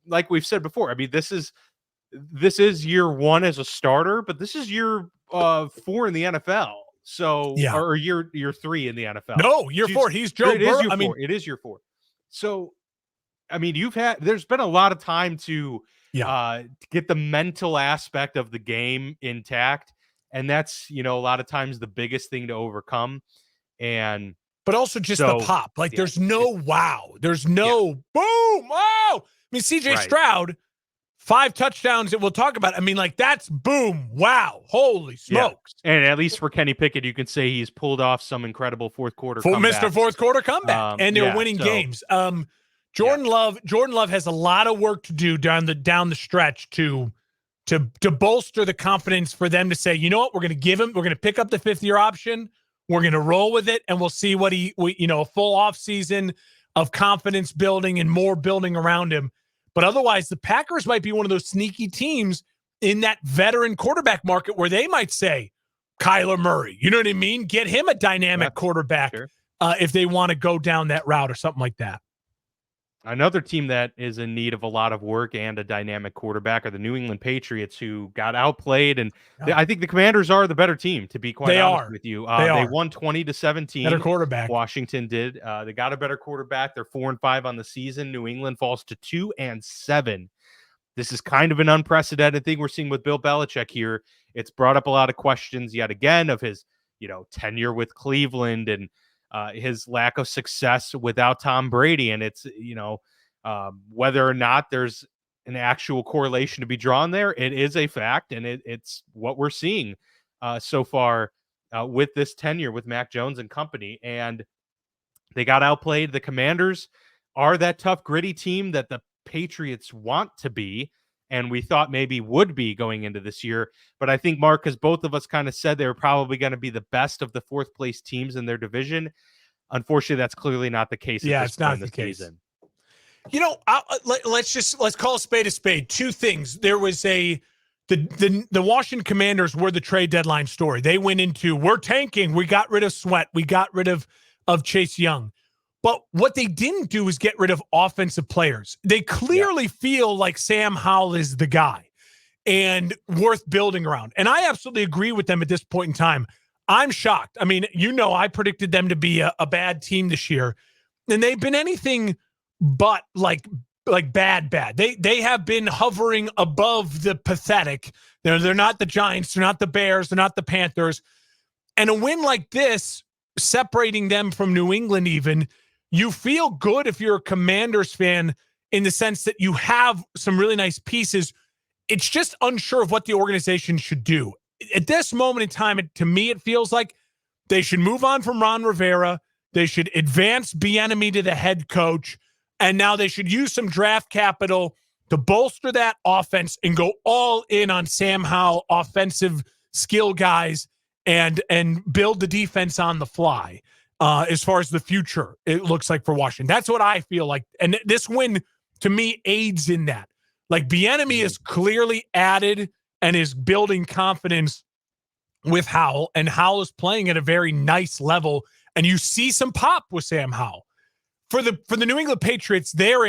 like we've said before, I mean, this is year one as a starter, but this is year 4 in the NFL. So, or year 3 in the NFL. No, year 4. He's Joe Burrow. It is year 4. So, I mean, there's been a lot of time to get the mental aspect of the game intact. And that's, a lot of times the biggest thing to overcome. But also just the pop. Like there's no wow. There's no boom. Wow. I mean, CJ Stroud, 5 touchdowns that we'll talk about. I mean, like that's boom. Wow. Holy smokes. Yeah. And at least for Kenny Pickett, you can say he's pulled off some incredible fourth quarter comebacks. Mr. Fourth quarter comeback. And they're winning games. Jordan Love has a lot of work to do down the stretch to bolster the confidence for them to say, you know what, we're going to pick up the 5th-year option. We're going to roll with it, and we'll see a full offseason of confidence building and more building around him. But otherwise, the Packers might be one of those sneaky teams in that veteran quarterback market where they might say, Kyler Murray, you know what I mean? Get him a dynamic quarterback if they want to go down that route or something like that. Another team that is in need of a lot of work and a dynamic quarterback are the New England Patriots, who got outplayed. And I think the Commanders are the better team, to be quite honest with you. They won 20-17. Better quarterback. Washington did. They got a better quarterback. They're 4-5 on the season. New England falls to 2-7. This is kind of an unprecedented thing we're seeing with Bill Belichick here. It's brought up a lot of questions yet again of his, tenure with Cleveland and his lack of success without Tom Brady. And it's, whether or not there's an actual correlation to be drawn there, it is a fact. And it's what we're seeing so far with this tenure with Mac Jones and company. And they got outplayed. The Commanders are that tough, gritty team that the Patriots want to be, and we thought maybe would be going into this year. But I think, Mark, because both of us kind of said they were probably going to be the best of the 4th place teams in their division. Unfortunately, that's clearly not the case. It's not the case. Season. Let's call a spade. 2 things. There was the Washington Commanders were the trade deadline story. They went into, we're tanking. We got rid of Sweat. We got rid of Chase Young. But what they didn't do is get rid of offensive players. They clearly feel like Sam Howell is the guy and worth building around. And I absolutely agree with them at this point in time. I'm shocked. I mean, I predicted them to be a bad team this year, and they've been anything but like like bad. They have been hovering above the pathetic. They're not the Giants. They're not the Bears. They're not the Panthers. And a win like this, separating them from New England even, you feel good if you're a Commanders fan in the sense that you have some really nice pieces. It's just unsure of what the organization should do. At this moment in time, to me, it feels like they should move on from Ron Rivera. They should advance Bieniemy to the head coach. And now they should use some draft capital to bolster that offense and go all in on Sam Howell, offensive skill guys, and build the defense on the fly. As far as the future, it looks like for Washington. That's what I feel like. And this win, to me, aids in that. Like, Bieniemy is clearly added and is building confidence with Howell, and Howell is playing at a very nice level, and you see some pop with Sam Howell. For the New England Patriots, they're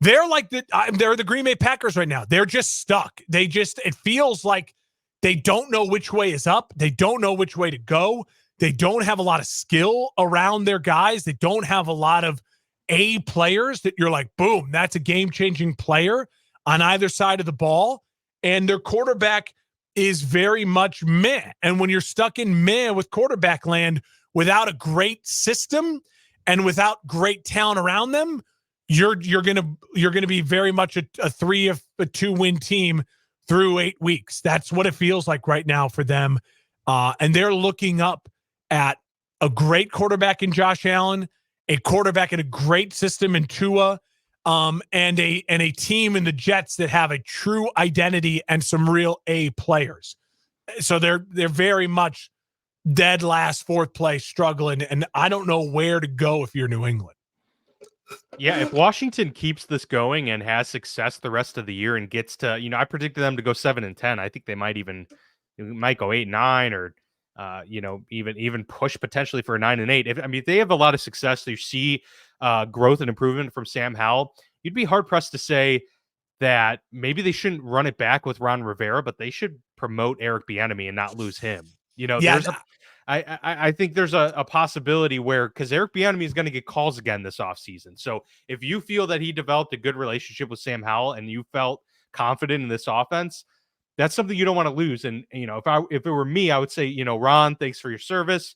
the Green Bay Packers right now. They're just stuck. It feels like they don't know which way is up. They don't know which way to go. They don't have a lot of skill around their guys. They don't have a lot of A players that you're like, boom, that's a game-changing player on either side of the ball. And their quarterback is very much meh. And when you're stuck in meh with quarterback land without a great system and without great talent around them, you're gonna be very much a 2-win team through 8 weeks. That's what it feels like right now for them. And they're looking up at a great quarterback in Josh Allen, a quarterback in a great system in Tua, and a team in the Jets that have a true identity and some real A players. So they're very much dead last, fourth place, struggling, and I don't know where to go if you're New England. Yeah, if Washington keeps this going and has success the rest of the year and gets to, I predicted them to go 7-10. I think they might go 8-9 or even push potentially for a 9-8. If they have a lot of success, you see growth and improvement from Sam Howell, you'd be hard pressed to say that maybe they shouldn't run it back with Ron Rivera, but they should promote Eric Bieniemy and not lose him. I think there's a possibility where, because Eric Bieniemy is going to get calls again this offseason. So if you feel that he developed a good relationship with Sam Howell and you felt confident in this offense, that's something you don't want to lose. And, if it were me, I would say, Ron, thanks for your service.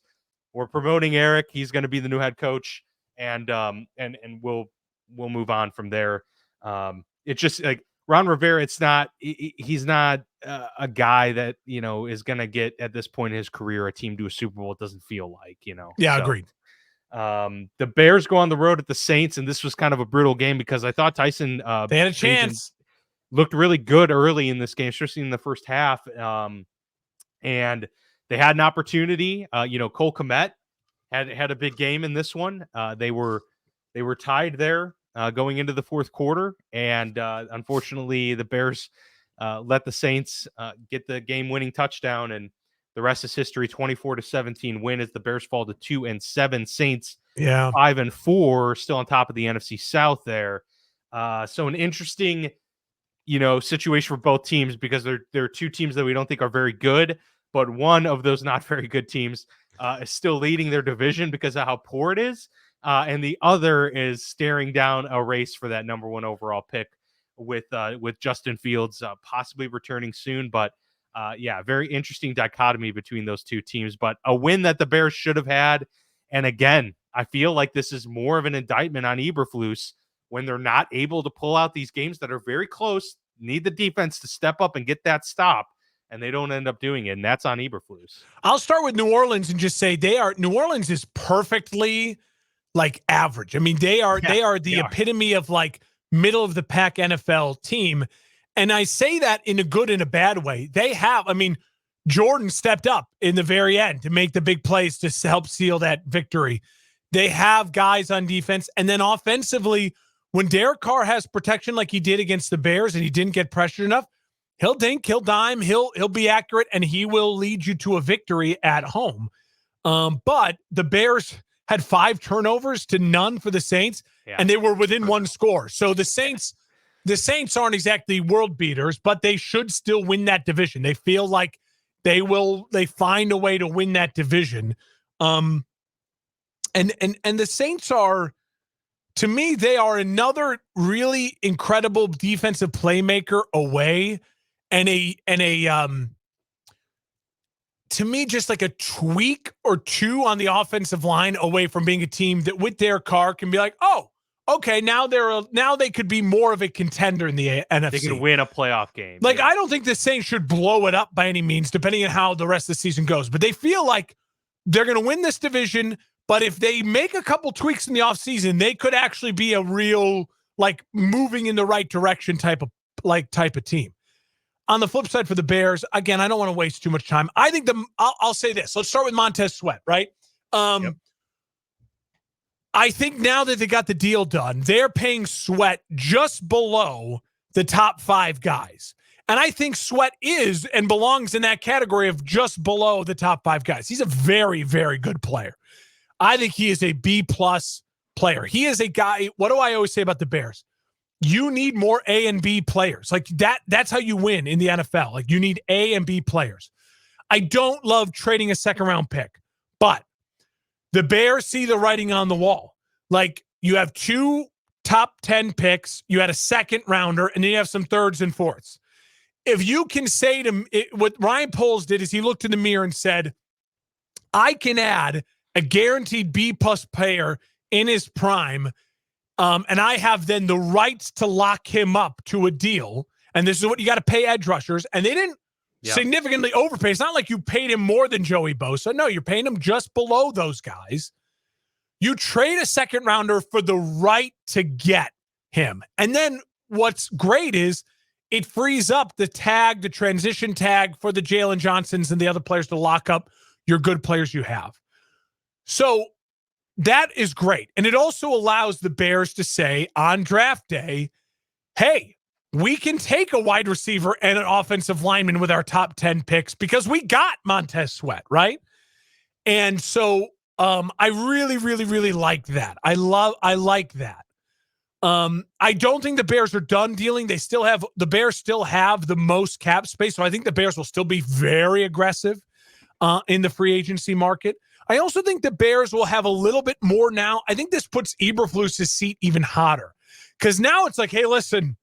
We're promoting Eric. He's going to be the new head coach, and we'll move on from there. It's just like Ron Rivera. He's not a guy that, is going to get at this point in his career a team to a Super Bowl. It doesn't feel like, Yeah, so, agreed. The Bears go on the road at the Saints, and this was kind of a brutal game because I thought Tyson, they had a chance. Looked really good early in this game, especially in the first half. And they had an opportunity. Cole Kmet had a big game in this one. They were tied there going into the fourth quarter, and unfortunately, the Bears let the Saints get the game-winning touchdown, and the rest is history. 24-17 win as the Bears fall to 2-7. Saints 5-4, still on top of the NFC South there. So an interesting situation for both teams, because there are two teams that we don't think are very good, but one of those not very good teams is still leading their division because of how poor it is, and the other is staring down a race for that number 1 overall pick with Justin Fields possibly returning soon. But very interesting dichotomy between those two teams, but a win that the Bears should have had. And again, I feel like this is more of an indictment on Eberflus when they're not able to pull out these games that are very close, need the defense to step up and get that stop, and they don't end up doing it, and that's on Eberflus. I'll start with New Orleans and just say New Orleans is perfectly like average. I mean, they are the epitome of like middle of the pack NFL team. And I say that in a good and a bad way. Jordan stepped up in the very end to make the big plays to help seal that victory. They have guys on defense, and then offensively, when Derek Carr has protection like he did against the Bears and he didn't get pressured enough, he'll dink, he'll dime, he'll be accurate, and he will lead you to a victory at home. But the Bears had 5 turnovers to none for the Saints, and they were within 1 score. So the Saints aren't exactly world beaters, but they should still win that division. They feel like they find a way to win that division. And the Saints are to me, they are another really incredible defensive playmaker away, and to me, just like a tweak or two on the offensive line away from being a team that with their car can be like, oh, okay, now they could be more of a contender in the NFC. They could win a playoff game. Like, I don't think the Saints should blow it up by any means, depending on how the rest of the season goes. But they feel like they're going to win this division. But if they make a couple tweaks in the offseason, they could actually be a real, like, moving in the right direction type of team. On the flip side for the Bears, again, I don't want to waste too much time. I think I'll say this. Let's start with Montez Sweat, right? Yep. I think now that they got the deal done, they're paying Sweat just below the top 5 guys. And I think Sweat is and belongs in that category of just below the top 5 guys. He's a very, very good player. I think he is a B-plus player. He is a guy. What do I always say about the Bears? You need more A and B players. Like that's how you win in the NFL. Like, you need A and B players. I don't love trading a second-round pick, but the Bears see the writing on the wall. Like, you have 2 top 10 picks, you had a second rounder, and then you have some thirds and fourths. If you can say to what Ryan Poles did is he looked in the mirror and said, I can add a guaranteed B-plus player in his prime, and I have then the rights to lock him up to a deal, and this is what you got to pay edge rushers, and they didn't significantly overpay. It's not like you paid him more than Joey Bosa. No, you're paying him just below those guys. You trade a second rounder for the right to get him. And then what's great is it frees up the transition tag for the Jalen Johnsons and the other players to lock up your good players you have. So that is great. And it also allows the Bears to say on draft day, hey, we can take a wide receiver and an offensive lineman with our top 10 picks because we got Montez Sweat, right? And so I really, really, really like that. I like that. I don't think the Bears are done dealing. The Bears still have the most cap space. So I think the Bears will still be very aggressive in the free agency market. I also think the Bears will have a little bit more now. I think this puts Eberflus's seat even hotter because now it's like, hey, listen,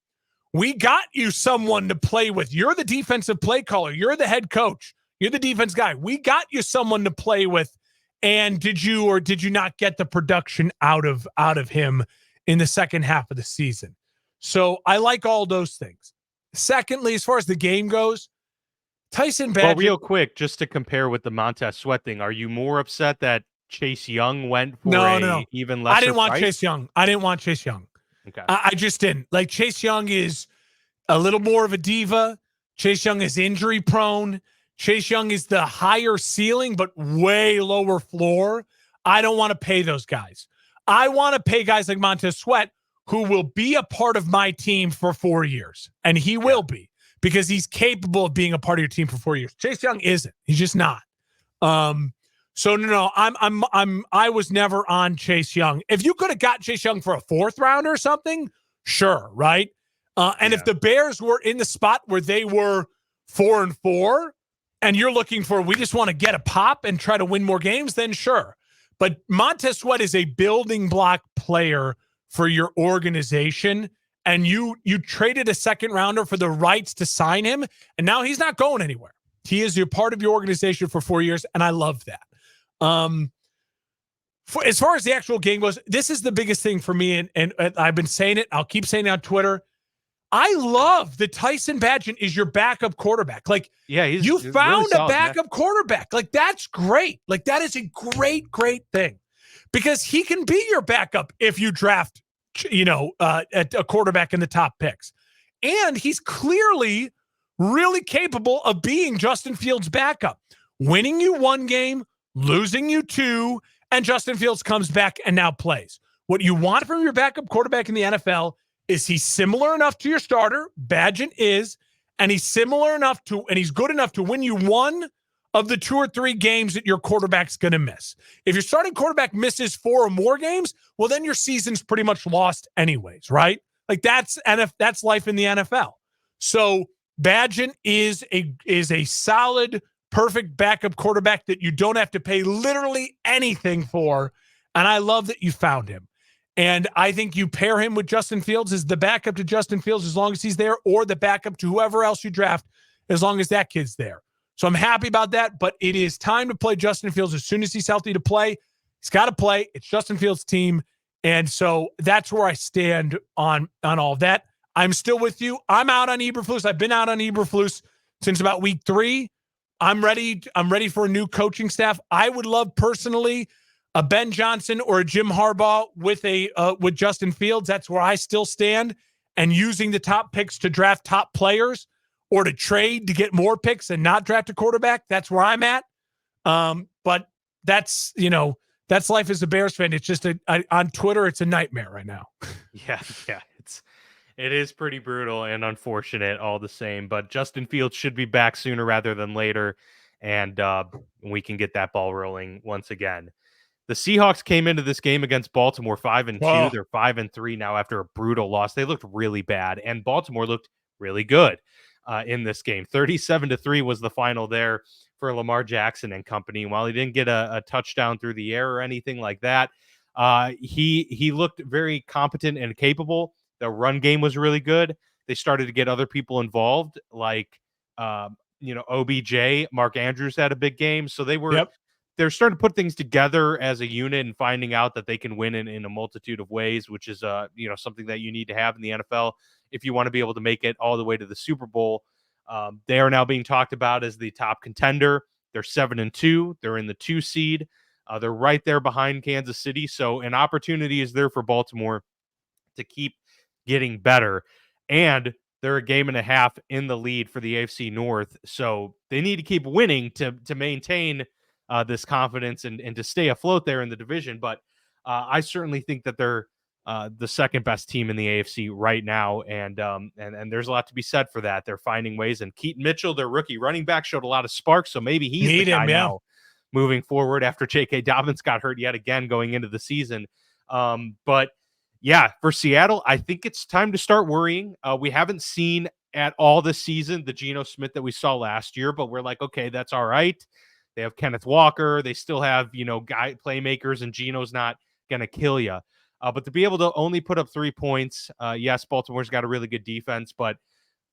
we got you someone to play with. You're the defensive play caller. You're the head coach. You're the defense guy. We got you someone to play with. And did you or did you not get the production out of him in the second half of the season? So I like all those things. Secondly, as far as the game goes, Tyson Badgett. Well, real quick, just to compare with the Montez Sweat thing, are you more upset that Chase Young went for no. even lesser I didn't want price? Chase Young. I didn't want Chase Young. Okay. I just didn't. Like, Chase Young is a little more of a diva. Chase Young is injury prone. Chase Young is the higher ceiling, but way lower floor. I don't want to pay those guys. I want to pay guys like Montez Sweat, who will be a part of my team for 4 years. And he will be because he's capable of being a part of your team for 4 years. Chase Young isn't. He's just not. So no, I was never on Chase Young. If you could have got Chase Young for a 4th rounder or something, sure, right? And if the Bears were in the spot where they were 4-4, and you're looking for, we just want to get a pop and try to win more games, then sure. But Montez Sweat is a building block player for your organization, and you traded a second rounder for the rights to sign him, and now he's not going anywhere. He is your part of your organization for 4 years, and I love that. As far as the actual game goes, this is the biggest thing for me, and I've been saying it. I'll keep saying it on Twitter. I love that Tyson Badgett is your backup quarterback. Like, you found really a backup quarterback. Like, that's great. Like, that is a great, great thing because he can be your backup if you draft, a quarterback in the top picks. And he's clearly really capable of being Justin Fields' backup, winning you 1 game, losing you 2, and Justin Fields comes back and now plays. What you want from your backup quarterback in the NFL is he's similar enough to your starter, Badgett is, and he's similar enough to, and he's good enough to win you 1 of the 2 or 3 games that your quarterback's going to miss. If your starting quarterback misses 4 or more games, well, then your season's pretty much lost anyways, right? Like, that's life in the NFL. So Badgett is a solid, perfect backup quarterback that you don't have to pay literally anything for, and I love that you found him. And I think you pair him with Justin Fields as the backup to Justin Fields as long as he's there, or the backup to whoever else you draft as long as that kid's there. So I'm happy about that, but it is time to play Justin Fields as soon as he's healthy to play. He's got to play. It's Justin Fields' team. And so that's where I stand on all of that. I'm still with you. I'm out on Eberflus. I've been out on Eberflus since about week 3. I'm ready for a new coaching staff. I would love personally a Ben Johnson or a Jim Harbaugh with Justin Fields. That's where I still stand. And using the top picks to draft top players or to trade to get more picks and not draft a quarterback. That's where I'm at. But that's life as a Bears fan. It's just on Twitter, it's a nightmare right now. Yeah. It is pretty brutal and unfortunate all the same, but Justin Fields should be back sooner rather than later, and we can get that ball rolling once again. The Seahawks came into this game against Baltimore 5-2. Oh. They're 5-3 now after a brutal loss. They looked really bad, and Baltimore looked really good in this game. 37-3 was the final there for Lamar Jackson and company. While he didn't get a touchdown through the air or anything like that, he looked very competent and capable. The run game was really good. They started to get other people involved, like OBJ. Mark Andrews had a big game, so they're starting to put things together as a unit and finding out that they can win in a multitude of ways, which is something that you need to have in the NFL if you want to be able to make it all the way to the Super Bowl. They are now being talked about as the top contender. They're 7-2. They're in the 2 seed. They're right there behind Kansas City, so an opportunity is there for Baltimore to keep getting better, and they're a game and a half in the lead for the AFC North, so they need to keep winning to maintain this confidence and to stay afloat there in the division. But I certainly think that they're the second best team in the AFC right now, and there's a lot to be said for that. They're finding ways, and Keaton Mitchell, their rookie running back, showed a lot of sparks, so maybe he's the guy now moving forward after J.K. Dobbins got hurt yet again going into the season. But yeah, for Seattle, I think it's time to start worrying. We haven't seen at all this season the Geno Smith that we saw last year, but we're like, okay, that's all right. They have Kenneth Walker. They still have, guy playmakers, and Geno's not going to kill you. But to be able to only put up 3 points, yes, Baltimore's got a really good defense, but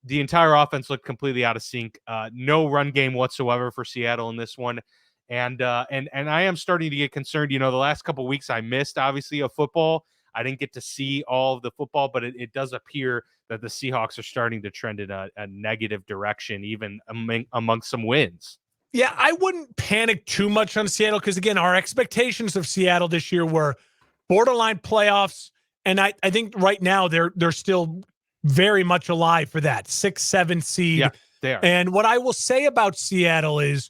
the entire offense looked completely out of sync. No run game whatsoever for Seattle in this one. And I am starting to get concerned. The last couple of weeks I missed, obviously, of football. I didn't get to see all of the football, but it does appear that the Seahawks are starting to trend in a negative direction, even among some wins. Yeah, I wouldn't panic too much on Seattle because, again, our expectations of Seattle this year were borderline playoffs, and I think right now they're still very much alive for that 6-7 seed. Yeah, they are. And what I will say about Seattle is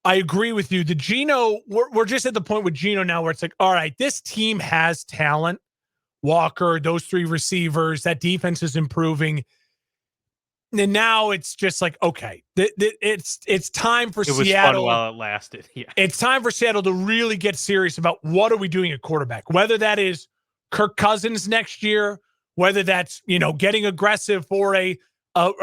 I agree with you. The Geno, we're just at the point with Geno now where it's like, all right, this team has talent. Walker, those 3 receivers, that defense is improving. And now it's just like, okay, it's time for Seattle. It was fun while it lasted. Yeah. It's time for Seattle to really get serious about what are we doing at quarterback, whether that is Kirk Cousins next year, whether that's, getting aggressive for a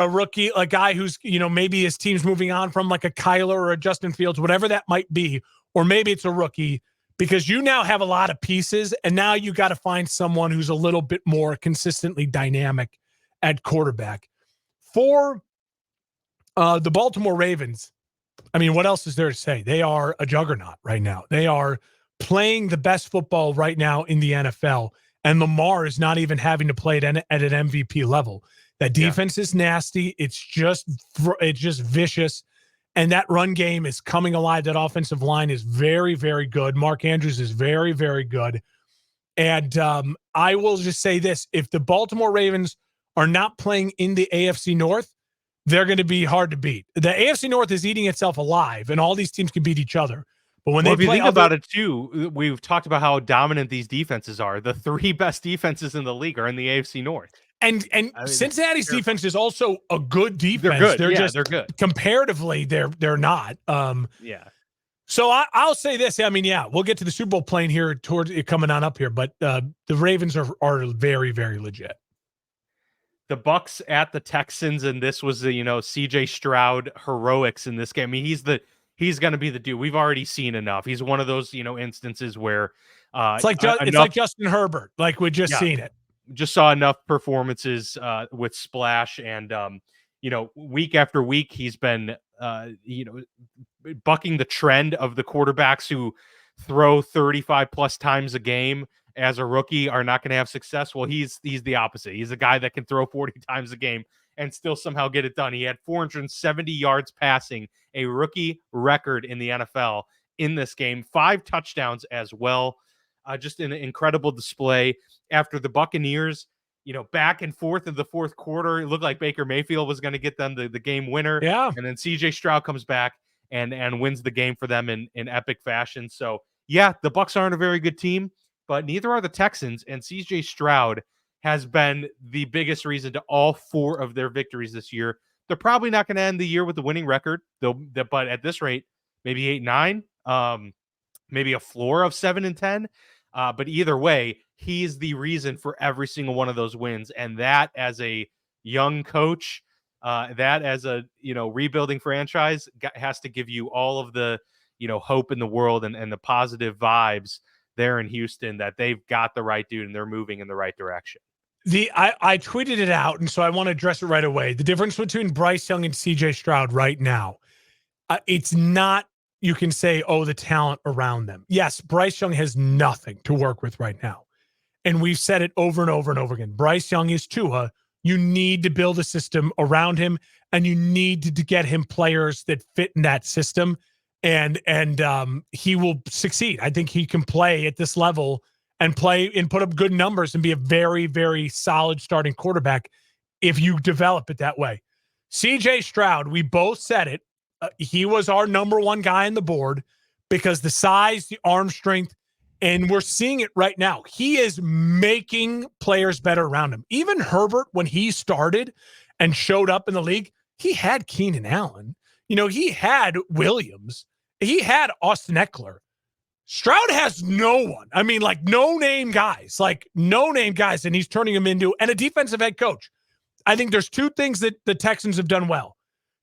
rookie, a guy who's, maybe his team's moving on from like a Kyler or a Justin Fields, whatever that might be, or maybe it's a rookie, because you now have a lot of pieces, and now you got to find someone who's a little bit more consistently dynamic at quarterback. For the Baltimore Ravens, I mean, what else is there to say? They are a juggernaut right now. They are playing the best football right now in the NFL, and Lamar is not even having to play it at an MVP level. That defense is nasty. It's just vicious. And that run game is coming alive. That offensive line is very, very good. Mark Andrews is very, very good. And I will just say this. If the Baltimore Ravens are not playing in the AFC North, they're going to be hard to beat. The AFC North is eating itself alive, and all these teams can beat each other. But when if you think about it too, we've talked about how dominant these defenses are. The 3 best defenses in the league are in the AFC North. And Cincinnati's defense is also a good defense. They're good. They're good. Comparatively, they're not. Yeah. So I'll say this. I mean, yeah, we'll get to the Super Bowl plane here towards it coming on up here, but the Ravens are very, very legit. The Bucks at the Texans, and this was the CJ Stroud heroics in this game. I mean, he's going to be the dude. We've already seen enough. He's one of those instances where It's like Justin Herbert. Like we just seen it. Just saw enough performances with Splash, and week after week he's been bucking the trend of the quarterbacks who throw 35 plus times a game as a rookie are not going to have success. Well, he's the opposite. He's a guy that can throw 40 times a game and still somehow get it done. He had 470 yards passing, a rookie record in the NFL in this game, 5 touchdowns as well. Just an incredible display. After the Buccaneers, back and forth in the fourth quarter, it looked like Baker Mayfield was going to get them the game winner. Yeah. And then CJ Stroud comes back and wins the game for them in epic fashion. So yeah, the Bucs aren't a very good team, but neither are the Texans. And CJ Stroud has been the biggest reason to all 4 of their victories this year. They're probably not going to end the year with a winning record, though. But at this rate, maybe 8-9, maybe a floor of 7-10. But either way, he's the reason for every single one of those wins. And that, as a young coach, that as a rebuilding franchise, has to give you all of the hope in the world and the positive vibes there in Houston that they've got the right dude and they're moving in the right direction. I tweeted it out, and so I want to address it right away. The difference between Bryce Young and CJ Stroud right now, it's not, you can say, oh, the talent around them. Yes, Bryce Young has nothing to work with right now. And we've said it over and over and over again. Bryce Young is Tua. You need to build a system around him, and you need to get him players that fit in that system. And he will succeed. I think he can play at this level and play and put up good numbers and be a very, very solid starting quarterback if you develop it that way. CJ Stroud, we both said it. He was our number 1 guy on the board because the size, the arm strength, and we're seeing it right now. He is making players better around him. Even Herbert, when he started and showed up in the league, he had Keenan Allen. He had Williams. He had Austin Eckler. Stroud has no one. I mean, like no-name guys, and he's turning them into, and a defensive head coach. I think there's 2 things that the Texans have done well.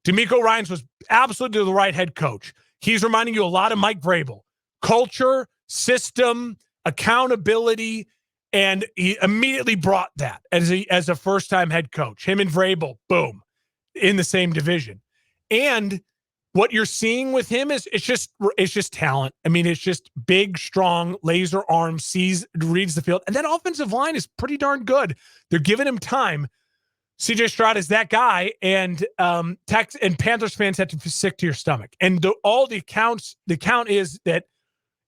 DeMeco Ryans was absolutely the right head coach. He's reminding you a lot of Mike Vrabel. Culture, system, accountability, and he immediately brought that as a first-time head coach. Him and Vrabel, boom, in the same division. And what you're seeing with him is it's just talent. I mean, it's just big, strong, laser arms, reads the field. And that offensive line is pretty darn good. They're giving him time. CJ Stroud is that guy, and Panthers fans have to be sick to your stomach. And the count is that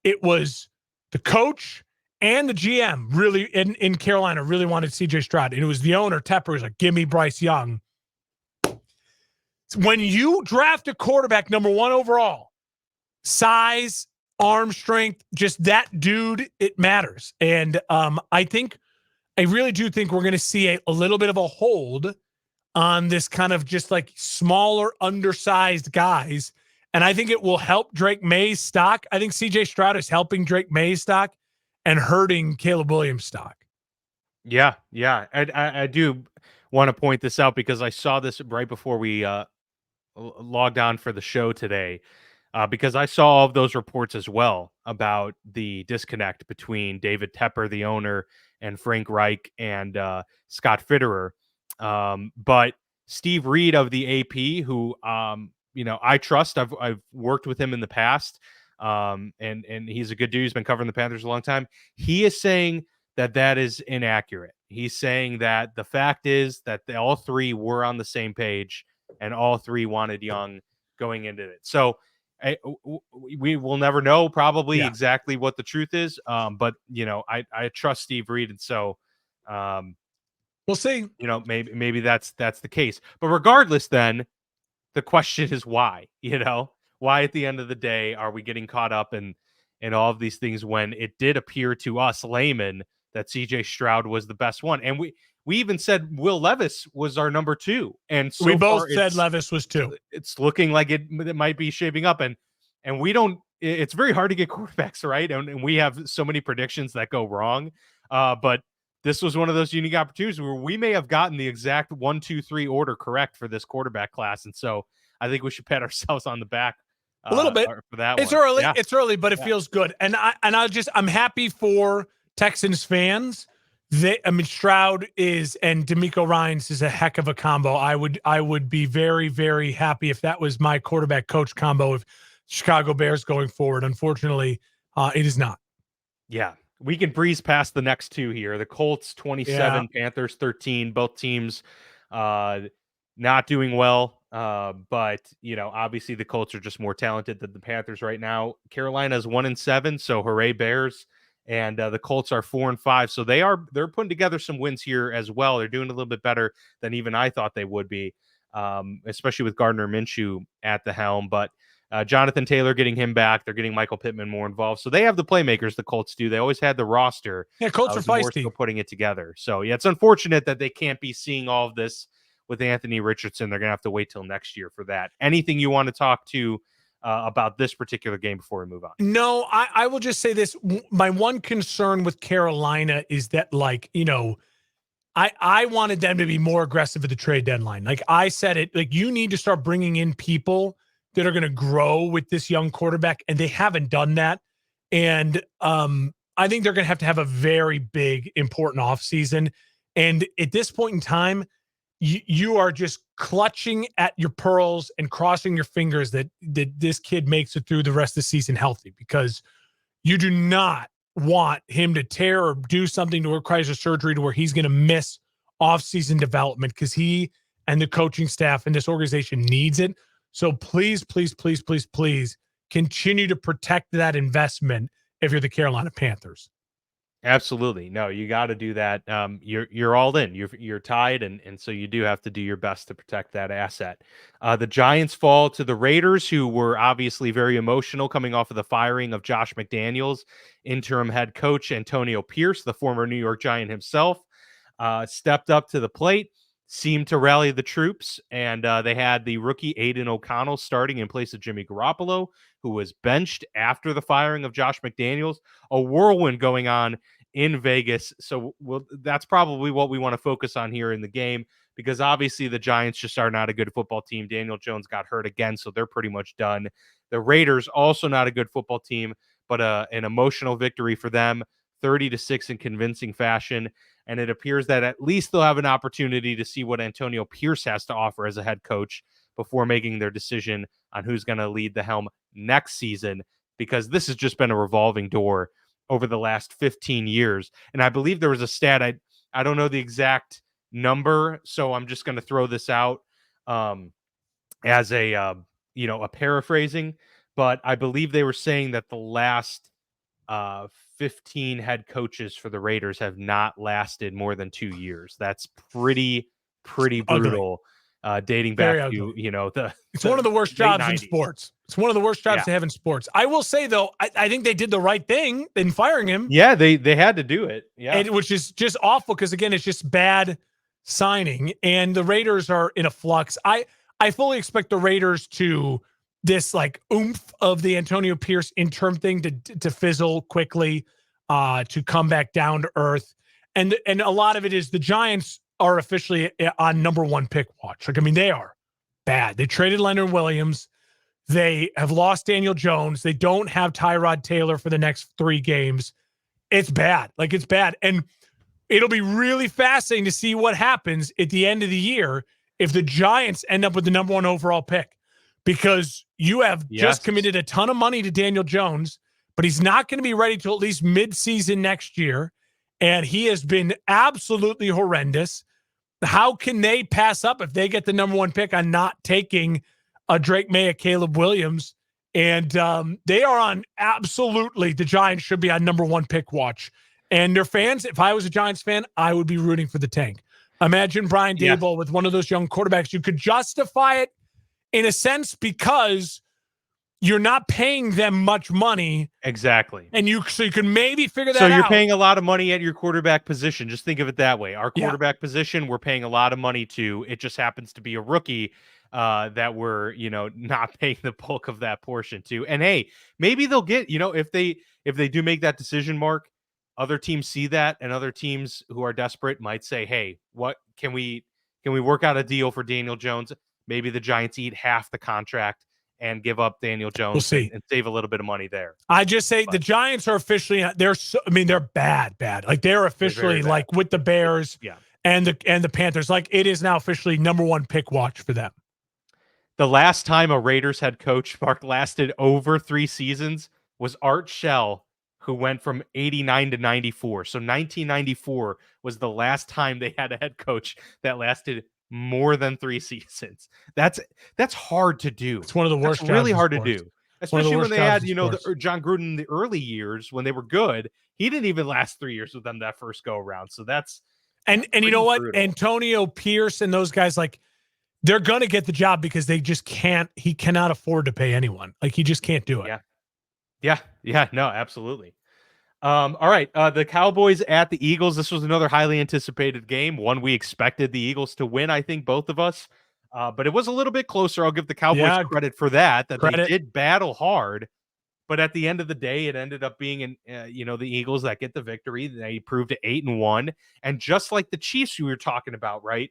it was the coach and the GM really in Carolina really wanted CJ Stroud. And it was the owner, Tepper, who's like, give me Bryce Young. When you draft a quarterback number 1 overall, size, arm strength, just that dude, it matters. And I really do think we're going to see a little bit of a hold on this kind of just like smaller, undersized guys. And I think it will help Drake May's stock. I think CJ Stroud is helping Drake May's stock and hurting Caleb Williams' stock. Yeah. I do want to point this out because I saw this right before we logged on for the show today, because I saw all of those reports as well about the disconnect between David Tepper, the owner, and Frank Reich and Scott Fitterer. But Steve Reed of the AP, who I trust, I've worked with him in the past, and he's a good dude. He's been covering the Panthers a long time. He is saying that is inaccurate. He's saying that the fact is that all 3 were on the same page and all 3 wanted Young going into it. So we will never know probably exactly what the truth is. But I trust Steve Reed. And so we'll see, maybe that's the case, but regardless, then the question is why at the end of the day, are we getting caught up in all of these things when it did appear to us laymen that CJ Stroud was the best one? And we even said Will Levis was our number 2. And so we both said Levis was 2. It's looking like it might be shaping up. And it's very hard to get quarterbacks right. And we have so many predictions that go wrong. But this was one of those unique opportunities where we may have gotten the exact 1, 2, 3 order correct for this quarterback class. And so I think we should pat ourselves on the back A little bit for that it's one. early. Yeah. It's early, but it feels good. And I'm happy for Texans fans. Stroud and D'Amico Ryans is a heck of a combo. I would be very, very happy if that was my quarterback coach combo of Chicago Bears going forward. Unfortunately, it is not. Yeah. We can breeze past the next two here. The Colts 27, Panthers 13. Both teams not doing well. But obviously the Colts are just more talented than the Panthers right now. Carolina's 1-7, so hooray Bears. And the Colts are 4-5. So they're putting together some wins here as well. They're doing a little bit better than even I thought they would be. Especially with Gardner Minshew at the helm. But Jonathan Taylor getting him back. They're getting Michael Pittman more involved. So they have the playmakers, the Colts do. They always had the roster. Yeah, Colts are feisty. More so putting it together. So, yeah, it's unfortunate that they can't be seeing all of this with Anthony Richardson. They're going to have to wait till next year for that. Anything you want to talk to about this particular game before we move on? No, I will just say this. My one concern with Carolina is that, I wanted them to be more aggressive at the trade deadline. Like I said it, you need to start bringing in people that are going to grow with this young quarterback, and they haven't done that. And I think they're going to have a very big, important offseason. And at this point in time, you are just clutching at your pearls and crossing your fingers that this kid makes it through the rest of the season healthy, because you do not want him to tear or do something to requires a surgery to where he's going to miss offseason development, because he and the coaching staff and this organization needs it. So please, please, please, please, please continue to protect that investment if you're the Carolina Panthers. Absolutely. No, you got to do that. You're all in. You're tied, and so you do have to do your best to protect that asset. The Giants fall to the Raiders, who were obviously very emotional coming off of the firing of Josh McDaniels. Interim head coach Antonio Pierce, the former New York Giant himself, stepped up to the plate, seemed to rally the troops, and they had the rookie Aiden O'Connell starting in place of Jimmy Garoppolo, who was benched after the firing of Josh McDaniels. A whirlwind going on in Vegas. So that's probably what we want to focus on here in the game, because obviously the Giants just are not a good football team. Daniel Jones got hurt again, so they're pretty much done. The Raiders also not a good football team, but an emotional victory for them, 30-6 in convincing fashion. And it appears that at least they'll have an opportunity to see what Antonio Pierce has to offer as a head coach before making their decision on who's going to lead the helm next season, because this has just been a revolving door over the last 15 years. And I believe there was a stat, I don't know the exact number, so I'm just going to throw this out as a paraphrasing, but I believe they were saying that the last 15 head coaches for the Raiders have not lasted more than 2 years. That's pretty brutal. Dating back to, it's one of the worst jobs 90s. in sports. It's one of the worst jobs to have in sports. I will say, though, I think they did the right thing in firing him. Yeah, they had to do it. Yeah. Which is just awful, because, again, it's just bad signing. And the Raiders are in a flux. I fully expect the Raiders to this oomph of the Antonio Pierce interim thing to fizzle quickly, to come back down to earth. And a lot of it is the Giants are officially on number one pick watch. They are bad. They traded Leonard Williams. They have lost Daniel Jones. They don't have Tyrod Taylor for the next 3 games. It's bad. It's bad. And it'll be really fascinating to see what happens at the end of the year if the Giants end up with the number 1 overall pick, because you have just committed a ton of money to Daniel Jones, but he's not going to be ready till at least mid-season next year. And he has been absolutely horrendous. How can they pass up if they get the number 1 pick on not taking a Drake May, a Caleb Williams? And they are on the Giants should be on number 1 pick watch. And their fans, if I was a Giants fan, I would be rooting for the tank. Imagine Brian Daboll with one of those young quarterbacks. You could justify it in a sense because you're not paying them much money. Exactly. And you can maybe figure that out. So you're paying a lot of money at your quarterback position. Just think of it that way. Our quarterback position, we're paying a lot of money to. It just happens to be a rookie that we're, not paying the bulk of that portion to. And hey, maybe they'll get, if they do make that decision, Mark, other teams see that, and other teams who are desperate might say, hey, what can we work out a deal for Daniel Jones? Maybe the Giants eat half the contract and give up Daniel Jones We'll see. and save a little bit of money there. I just say the Giants are officially they're bad. Like they're officially bad. like with the Bears Yeah. and the Panthers. Like it is now officially number one pick watch for them. The last time a Raiders head coach, Mark, lasted over 3 seasons was Art Shell, who went from 89 to 94. So 1994 was the last time they had a head coach that lasted more than 3 seasons. That's hard to do. It's one of the worst. That's really hard to sports. do, especially when they had, John Gruden in the early years when they were good. He didn't even last 3 years with them that first go around. So that's and you know what, brutal. Antonio Pierce and those guys, like they're gonna get the job because they just can't. He cannot afford to pay anyone. Like he just can't do it. Yeah. No, absolutely. All right. The Cowboys at the Eagles. This was another highly anticipated game. One we expected the Eagles to win, I think, both of us. But it was a little bit closer. I'll give the Cowboys credit for that. They did battle hard. But at the end of the day, it ended up being the Eagles that get the victory. They proved to 8-1. And just like the Chiefs we were talking about, right?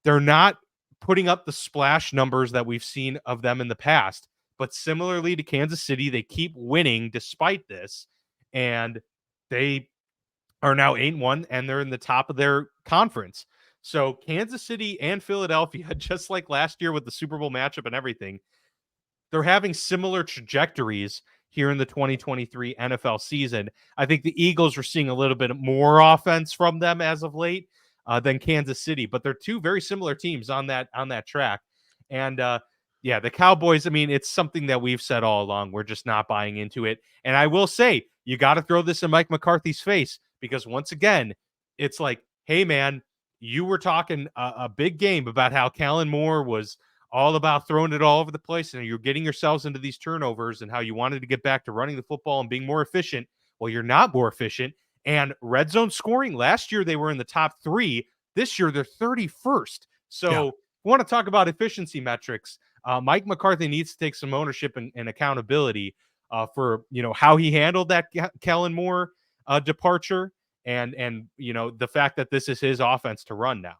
They're not putting up the splash numbers that we've seen of them in the past. But similarly to Kansas City, they keep winning despite this. And they are now 8-1, and they're in the top of their conference. So Kansas City and Philadelphia, just like last year with the Super Bowl matchup and everything, they're having similar trajectories here in the 2023 NFL season. I think the Eagles are seeing a little bit more offense from them as of late than Kansas City, but they're two very similar teams on that track. And the Cowboys, I mean, it's something that we've said all along. We're just not buying into it. And I will say, you got to throw this in Mike McCarthy's face because once again, it's like, hey, man, you were talking a big game about how Kellen Moore was all about throwing it all over the place and you're getting yourselves into these turnovers and how you wanted to get back to running the football and being more efficient. Well, you're not more efficient. And red zone scoring, last year they were in the top 3. This year they're 31st. So we want to talk about efficiency metrics. Mike McCarthy needs to take some ownership and accountability for how he handled that Kellen Moore departure and the fact that this is his offense to run now.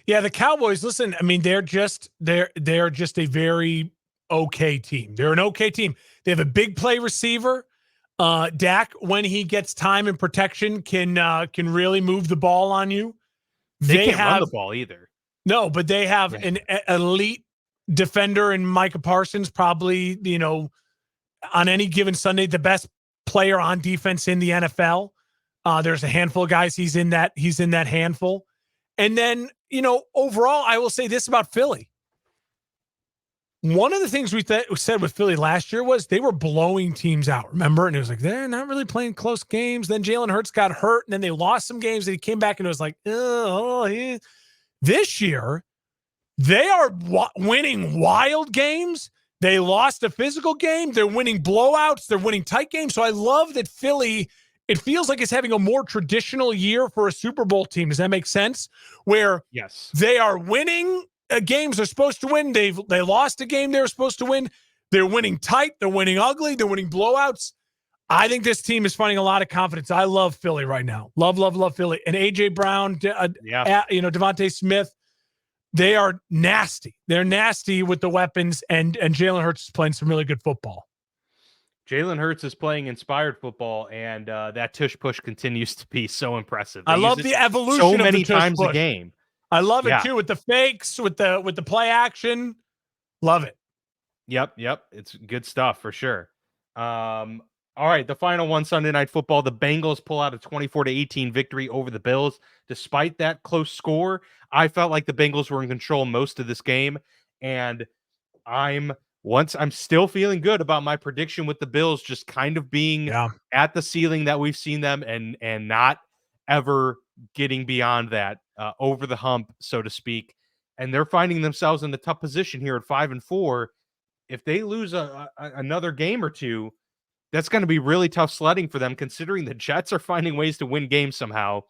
Yeah, the Cowboys. Listen, I mean, they're just a very okay team. They're an okay team. They have a big play receiver. Dak, when he gets time and protection, can really move the ball on you. They can't run the ball either. No, but they have an elite defender in Micah Parsons, probably, on any given Sunday, the best player on defense in the NFL. There's a handful of guys. He's in that handful. And then, overall, I will say this about Philly. One of the things we said with Philly last year was they were blowing teams out, remember? And it was like, they're not really playing close games. Then Jalen Hurts got hurt, and then they lost some games, and he came back, and it was like, yeah. This year, they are winning wild games. They lost a physical game. They're winning blowouts. They're winning tight games. So I love that Philly, it feels like it's having a more traditional year for a Super Bowl team. Does that make sense? Where they are winning games they're supposed to win. They lost a game they're supposed to win. They're winning tight. They're winning ugly. They're winning blowouts. I think this team is finding a lot of confidence. I love Philly right now. Love Philly. And A.J. Brown, Devontae Smith, they are nasty. They're nasty with the weapons, and Jalen Hurts is playing some really good football. Jalen Hurts is playing inspired football, and that tush push continues to be so impressive. I love the evolution so of many the tush times push. a game. I love it too, with the fakes, with the play action. Love it. Yep. It's good stuff for sure. All right, the final one, Sunday Night Football. The Bengals pull out a 24-18 victory over the Bills. Despite that close score, I felt like the Bengals were in control most of this game, and I'm still feeling good about my prediction with the Bills just kind of being at the ceiling that we've seen them and not ever getting beyond that, over the hump, so to speak. And they're finding themselves in the tough position here at 5-4. If they lose another game or two, that's going to be really tough sledding for them, considering the Jets are finding ways to win games somehow.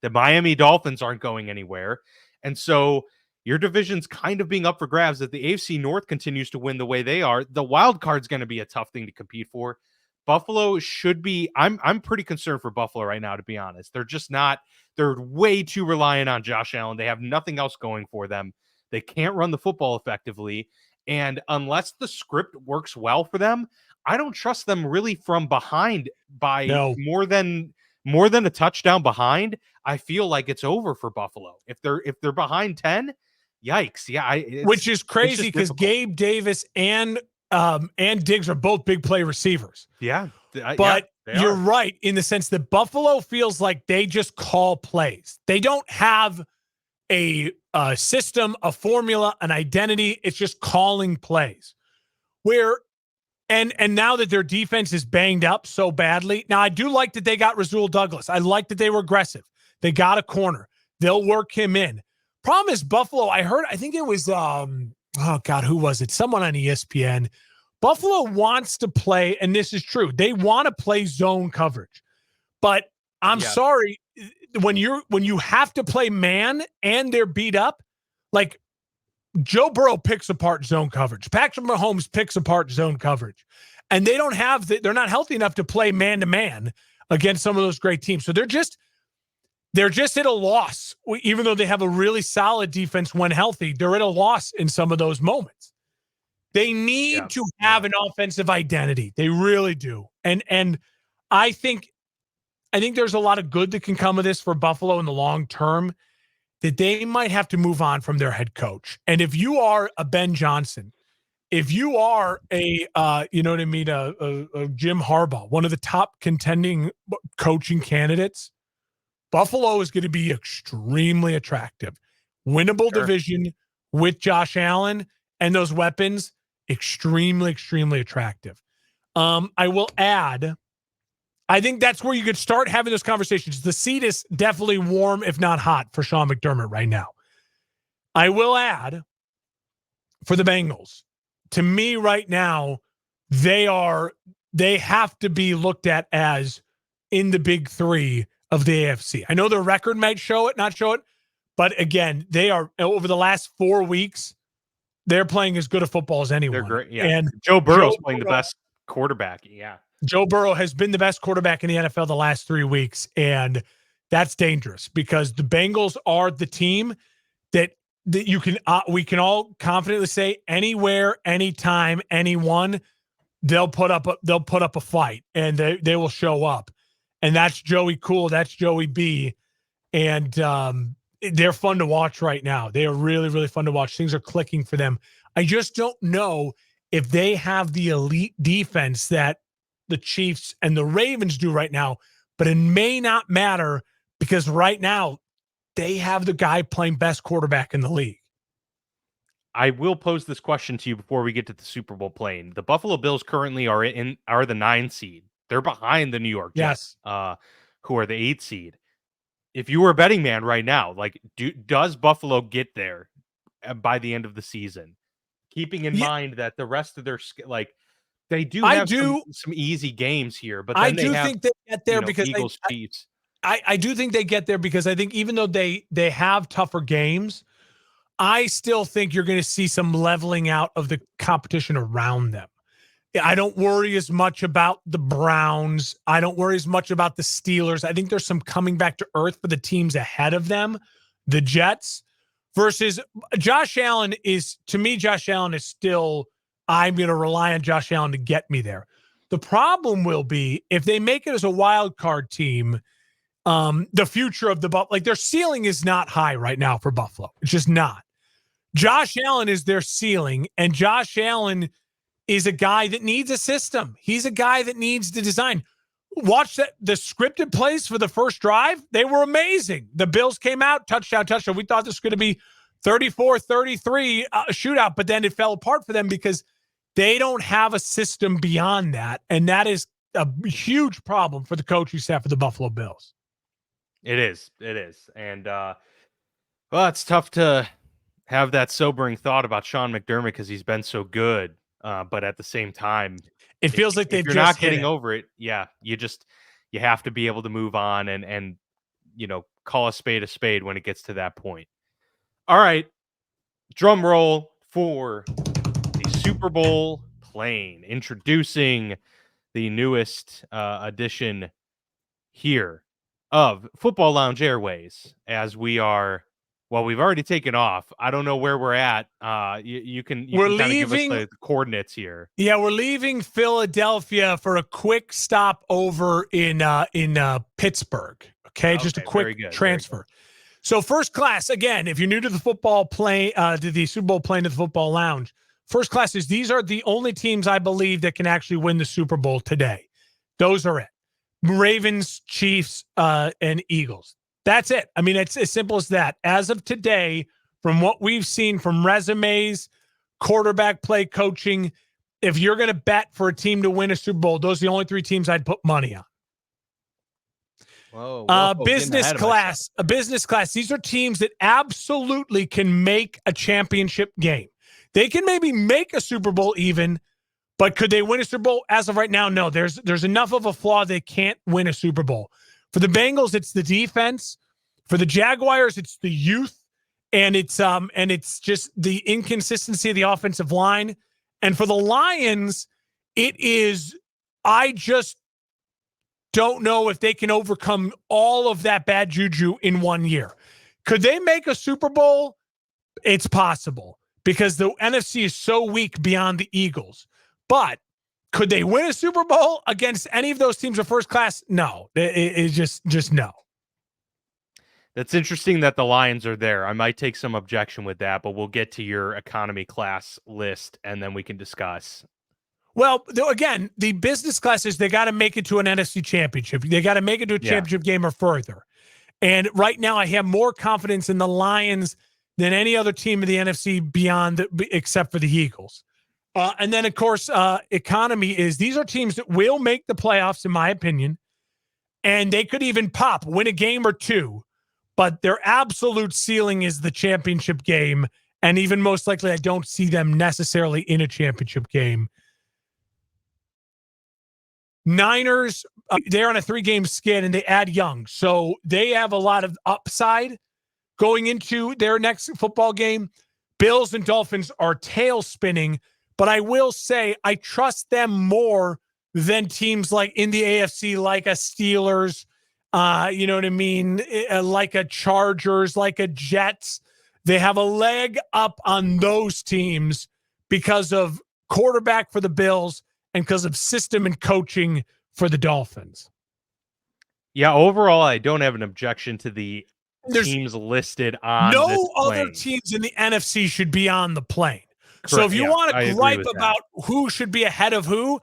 The Miami Dolphins aren't going anywhere. And so your division's kind of being up for grabs. If the AFC North continues to win the way they are, the wild card's going to be a tough thing to compete for. Buffalo should be, I'm pretty concerned for Buffalo right now, to be honest. They're just not, they're way too reliant on Josh Allen. They have nothing else going for them. They can't run the football effectively. And unless the script works well for them, I don't trust them really from behind by No. more than a touchdown behind. I feel like it's over for Buffalo. If they're behind 10, yikes. Yeah, Which is it's crazy just because difficult. Gabe Davis and Diggs are both big play receivers. Yeah, But they you're are. right in the sense that Buffalo feels like they just call plays. They don't have a system, a formula, an identity. It's just calling plays. And now that their defense is banged up so badly, now I do like that they got Rasul Douglas. I like that they were aggressive. They got a corner. They'll work him in. Problem is Buffalo. I think it was who was it? Someone on ESPN. Buffalo wants to play, and this is true. They want to play zone coverage, but I'm sorry, when you have to play man and they're beat up, like Joe Burrow picks apart zone coverage. Patrick Mahomes picks apart zone coverage, and they don't have they're not healthy enough to play man to man against some of those great teams. So they're just at a loss, even though they have a really solid defense when healthy. They're at a loss in some of those moments. They need to have an offensive identity. They really do. And I think there's a lot of good that can come of this for Buffalo in the long term, that they might have to move on from their head coach. And if you are a Ben Johnson, if you are a Jim Harbaugh, one of the top contending coaching candidates, Buffalo is going to be extremely attractive. Winnable division with Josh Allen and those weapons, extremely, extremely attractive. I will add, I think that's where you could start having those conversations. The seat is definitely warm, if not hot, for Sean McDermott right now. I will add, for the Bengals, to me right now, they have to be looked at as in the big three of the AFC. I know their record might not show it, but again, they are, over the last 4 weeks, they're playing as good a football as anyone. They're great. Yeah. And Joe Burrow's playing the best quarterback. Yeah. Joe Burrow has been the best quarterback in the NFL the last 3 weeks, and that's dangerous because the Bengals are the team that we can all confidently say anywhere, anytime, anyone, they'll put up a fight and they will show up. And that's Joey Cool, that's Joey B, and they're fun to watch right now. They are really, really fun to watch. Things are clicking for them. I just don't know if they have the elite defense that the Chiefs and the Ravens do right now, but it may not matter because right now they have the guy playing best quarterback in the league. I will pose this question to you before we get to the Super Bowl plane. The Buffalo Bills currently are the 9 seed. They're behind the New York Jets, who are the 8 seed. If you were a betting man right now, like, does Buffalo get there by the end of the season? Keeping in mind that the rest of their they do have some easy games here, but then I do think they get there because Eagles, Chiefs. I do think they get there because I think even though they have tougher games, I still think you're going to see some leveling out of the competition around them. I don't worry as much about the Browns. I don't worry as much about the Steelers. I think there's some coming back to earth for the teams ahead of them, the Jets, versus Josh Allen is still, I'm going to rely on Josh Allen to get me there. The problem will be if they make it as a wild card team, the future of their ceiling is not high right now for Buffalo. It's just not. Josh Allen is their ceiling, and Josh Allen is a guy that needs a system. He's a guy that needs to design. Watch the scripted plays for the first drive. They were amazing. The Bills came out, touchdown. We thought this was going to be 34-33 shootout, but then it fell apart for them because they don't have a system beyond that, and that is a huge problem for the coaching staff of the Buffalo Bills. It is. And, it's tough to have that sobering thought about Sean McDermott because he's been so good. But at the same time, it feels like if you're not getting over it, you have to be able to move on and call a spade when it gets to that point. All right, drum roll for the Super Bowl plane. Introducing the newest edition here of Football Lounge Airways as we are Well, we've already taken off. I don't know where we're at. You can We're kind of give us leaving. the coordinates here. Yeah, we're leaving Philadelphia for a quick stop over in Pittsburgh. Okay, just a Okay, very quick good. transfer. So first class, again, if you're new to the football play, to the Super Bowl plane to the football lounge, first class is these are the only teams I believe that can actually win the Super Bowl today. Those are it. Ravens, Chiefs, and Eagles. That's it. I mean, it's as simple as that. As of today, from what we've seen from resumes, quarterback play coaching, if you're going to bet for a team to win a Super Bowl, those are the only three teams I'd put money on. Whoa, Business class. A business class. These are teams that absolutely can make a championship game. They can maybe make a Super Bowl even, but could they win a Super Bowl? As of right now, no. There's enough of a flaw they can't win a Super Bowl. For the Bengals, it's the defense. For the Jaguars, it's the youth, and it's just the inconsistency of the offensive line. And for the Lions, it is I just don't know if they can overcome all of that bad juju in 1 year. Could they make a Super Bowl? It's possible because the NFC is so weak beyond the Eagles. But could they win a Super Bowl against any of those teams of first class? No, it's just no. That's interesting that the Lions are there. I might take some objection with that, but we'll get to your economy class list and then we can discuss. Well, again, the business classes, they got to make it to an NFC championship. They got to make it to a championship game or further. And right now I have more confidence in the Lions than any other team in the NFC beyond, except for the Eagles. And then, of course, economy is these are teams that will make the playoffs, in my opinion, and they could even win a game or two, but their absolute ceiling is the championship game. And even most likely, I don't see them necessarily in a championship game. Niners, they're on a 3-game skid and they add Young. So they have a lot of upside going into their next football game. Bills and Dolphins are tail spinning, but I will say I trust them more than teams like in the AFC, like a Steelers, you know what I mean? Like a Chargers, like a Jets. They have a leg up on those teams because of quarterback for the Bills and because of system and coaching for the Dolphins. Yeah, overall, I don't have an objection to the teams listed on no this plane. Other teams in the NFC should be on the plane. Correct. So if you want to gripe about who should be ahead of who,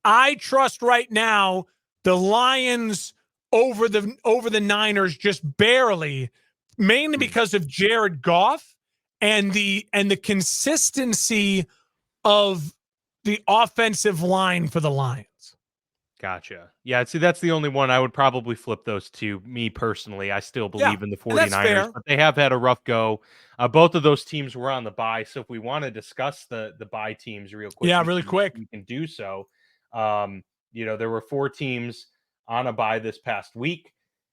I trust right now the Lions over the Niners just barely, mainly because of Jared Goff and the consistency of the offensive line for the Lions. Gotcha. Yeah, see, that's the only one I would probably flip those two. Me personally, I still believe in the 49ers, but they have had a rough go. Both of those teams were on the bye, so if we want to discuss the bye teams real quick, we can do so. There were 4 teams on a bye this past week,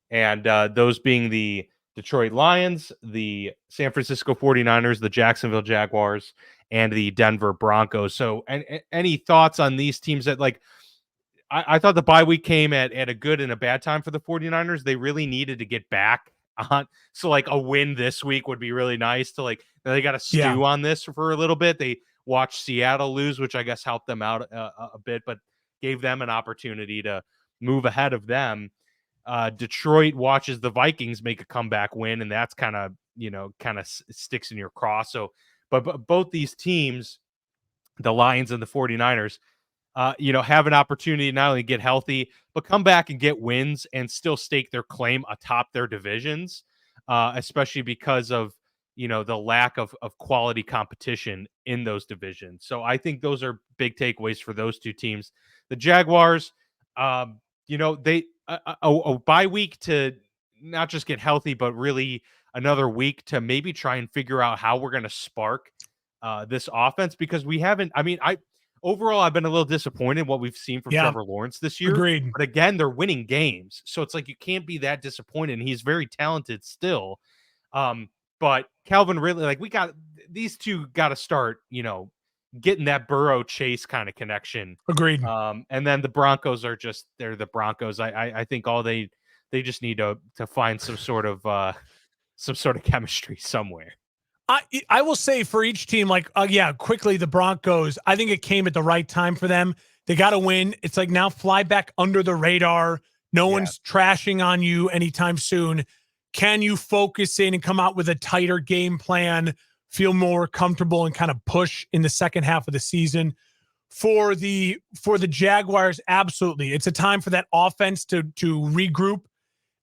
and those being the Detroit Lions, the San Francisco 49ers, the Jacksonville Jaguars, and the Denver Broncos. So, and any thoughts on these teams that I thought the bye week came at a good and a bad time for the 49ers. They really needed to get back on. So a win this week would be really nice to they got to stew on this for a little bit. They watched Seattle lose, which I guess helped them out a bit, but gave them an opportunity to move ahead of them. Detroit watches the Vikings make a comeback win, and that's kind of sticks in your craw. So, but both these teams, the Lions and the 49ers, have an opportunity to not only get healthy, but come back and get wins and still stake their claim atop their divisions, especially because of, the lack of quality competition in those divisions. So I think those are big takeaways for those two teams. The Jaguars, they a bye week to not just get healthy, but really another week to maybe try and figure out how we're going to spark this offense, because we haven't, overall, I've been a little disappointed in what we've seen from Trevor Lawrence this year. Agreed. But again, they're winning games. So it's you can't be that disappointed. And he's very talented still. But Calvin Ridley, these two got to start, getting that Burrow Chase kind of connection. Agreed. And then the Broncos they're the Broncos. I think all they just need to find some sort of some sort of chemistry somewhere. I will say for each team, like, quickly, the Broncos, I think it came at the right time for them. They got to win. It's like now fly back under the radar. No one's trashing on you anytime soon. Can you focus in and come out with a tighter game plan, feel more comfortable and kind of push in the second half of the season? For the Jaguars, absolutely. It's a time for that offense to regroup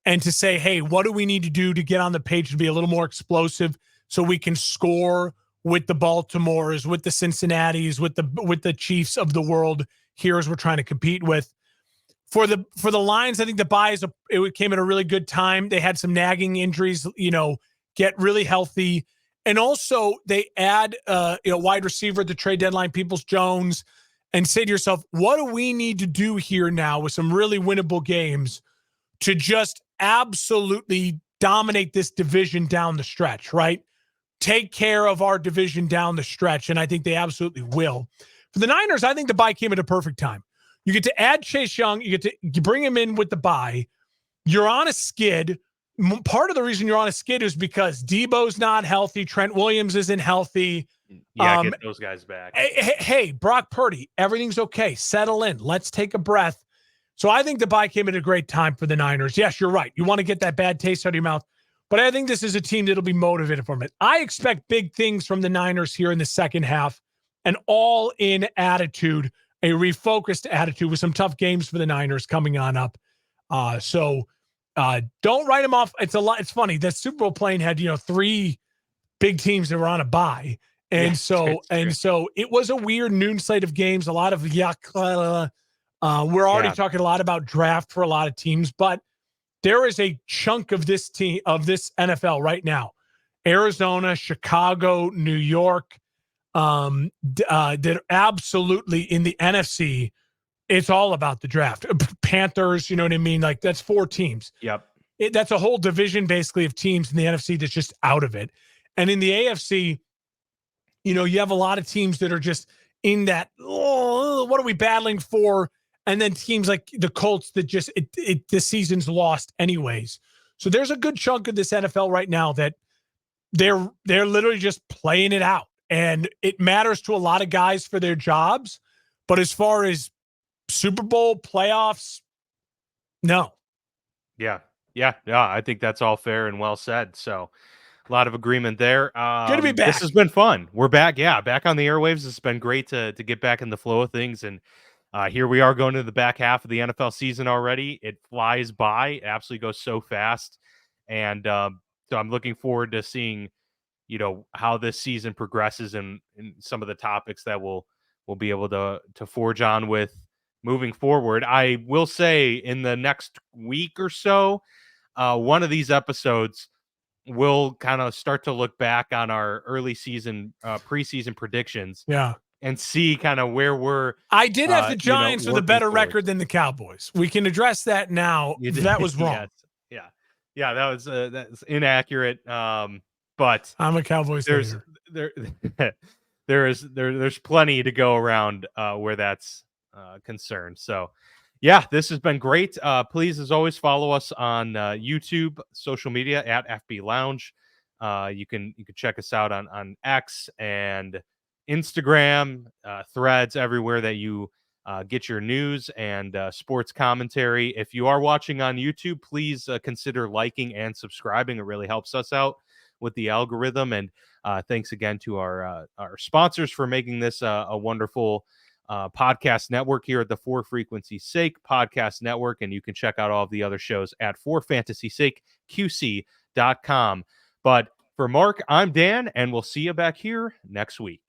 and to say, hey, what do we need to do to get on the page to be a little more explosive so we can score with the Baltimores, with the Cincinnatis, with the Chiefs of the world here as we're trying to compete with. For the Lions, I think the bye it came at a really good time. They had some nagging injuries, get really healthy. And also they add wide receiver at the trade deadline, Peoples-Jones, and say to yourself, what do we need to do here now with some really winnable games to just absolutely dominate this division down the stretch, right? Take care of our division down the stretch, and I think they absolutely will. For the Niners, I think the bye came at a perfect time. You get to add Chase Young. You get to bring him in with the bye. You're on a skid. Part of the reason you're on a skid is because Debo's not healthy. Trent Williams isn't healthy. Yeah, get those guys back. Hey, Brock Purdy, everything's okay. Settle in. Let's take a breath. So I think the bye came at a great time for the Niners. Yes, you're right. You want to get that bad taste out of your mouth. But I think this is a team that'll be motivated from it. I expect big things from the Niners here in the second half. An all-in attitude, a refocused attitude with some tough games for the Niners coming on up. So don't write them off. It's funny. That Super Bowl plane had, 3 big teams that were on a bye. And so it was a weird noon slate of games, a lot of yuck. We're already talking a lot about draft for a lot of teams, but there is a chunk of this team, of this NFL right now. Arizona, Chicago, New York, that absolutely in the NFC, it's all about the draft. Panthers, you know what I mean? Like that's 4 teams. Yep. That's a whole division basically of teams in the NFC that's just out of it. And in the AFC, you have a lot of teams that are just in that, what are we battling for? And then teams like the Colts that just, the season's lost anyways. So there's a good chunk of this NFL right now that they're literally just playing it out. And it matters to a lot of guys for their jobs. But as far as Super Bowl playoffs, no. Yeah. I think that's all fair and well said. So a lot of agreement there. Good to be back. This has been fun. We're back. Yeah, back on the airwaves. It's been great to get back in the flow of things. And here we are going to the back half of the NFL season already. It flies by. It absolutely goes so fast. And so I'm looking forward to seeing, how this season progresses and some of the topics that we'll be able to forge on with moving forward. I will say in the next week or so, one of these episodes we'll kind of start to look back on our early season preseason predictions. Yeah. And see kind of where we're. I did have the Giants with a better record than the Cowboys. We can address that now. That was wrong. Yes. Yeah, that's inaccurate. But I'm a Cowboys hater. There's plenty to go around where that's concerned. So yeah, this has been great. Please, as always, follow us on YouTube, social media at FB Lounge. You can check us out on X and Instagram, Threads, everywhere that you get your news and sports commentary. If you are watching on YouTube, please consider liking and subscribing. It really helps us out with the algorithm. And thanks again to our sponsors for making this a wonderful podcast network here at the For Frequency's Sake Podcast Network. And you can check out all of the other shows at forfantasysakeqc.com. But for Mark, I'm Dan, and we'll see you back here next week.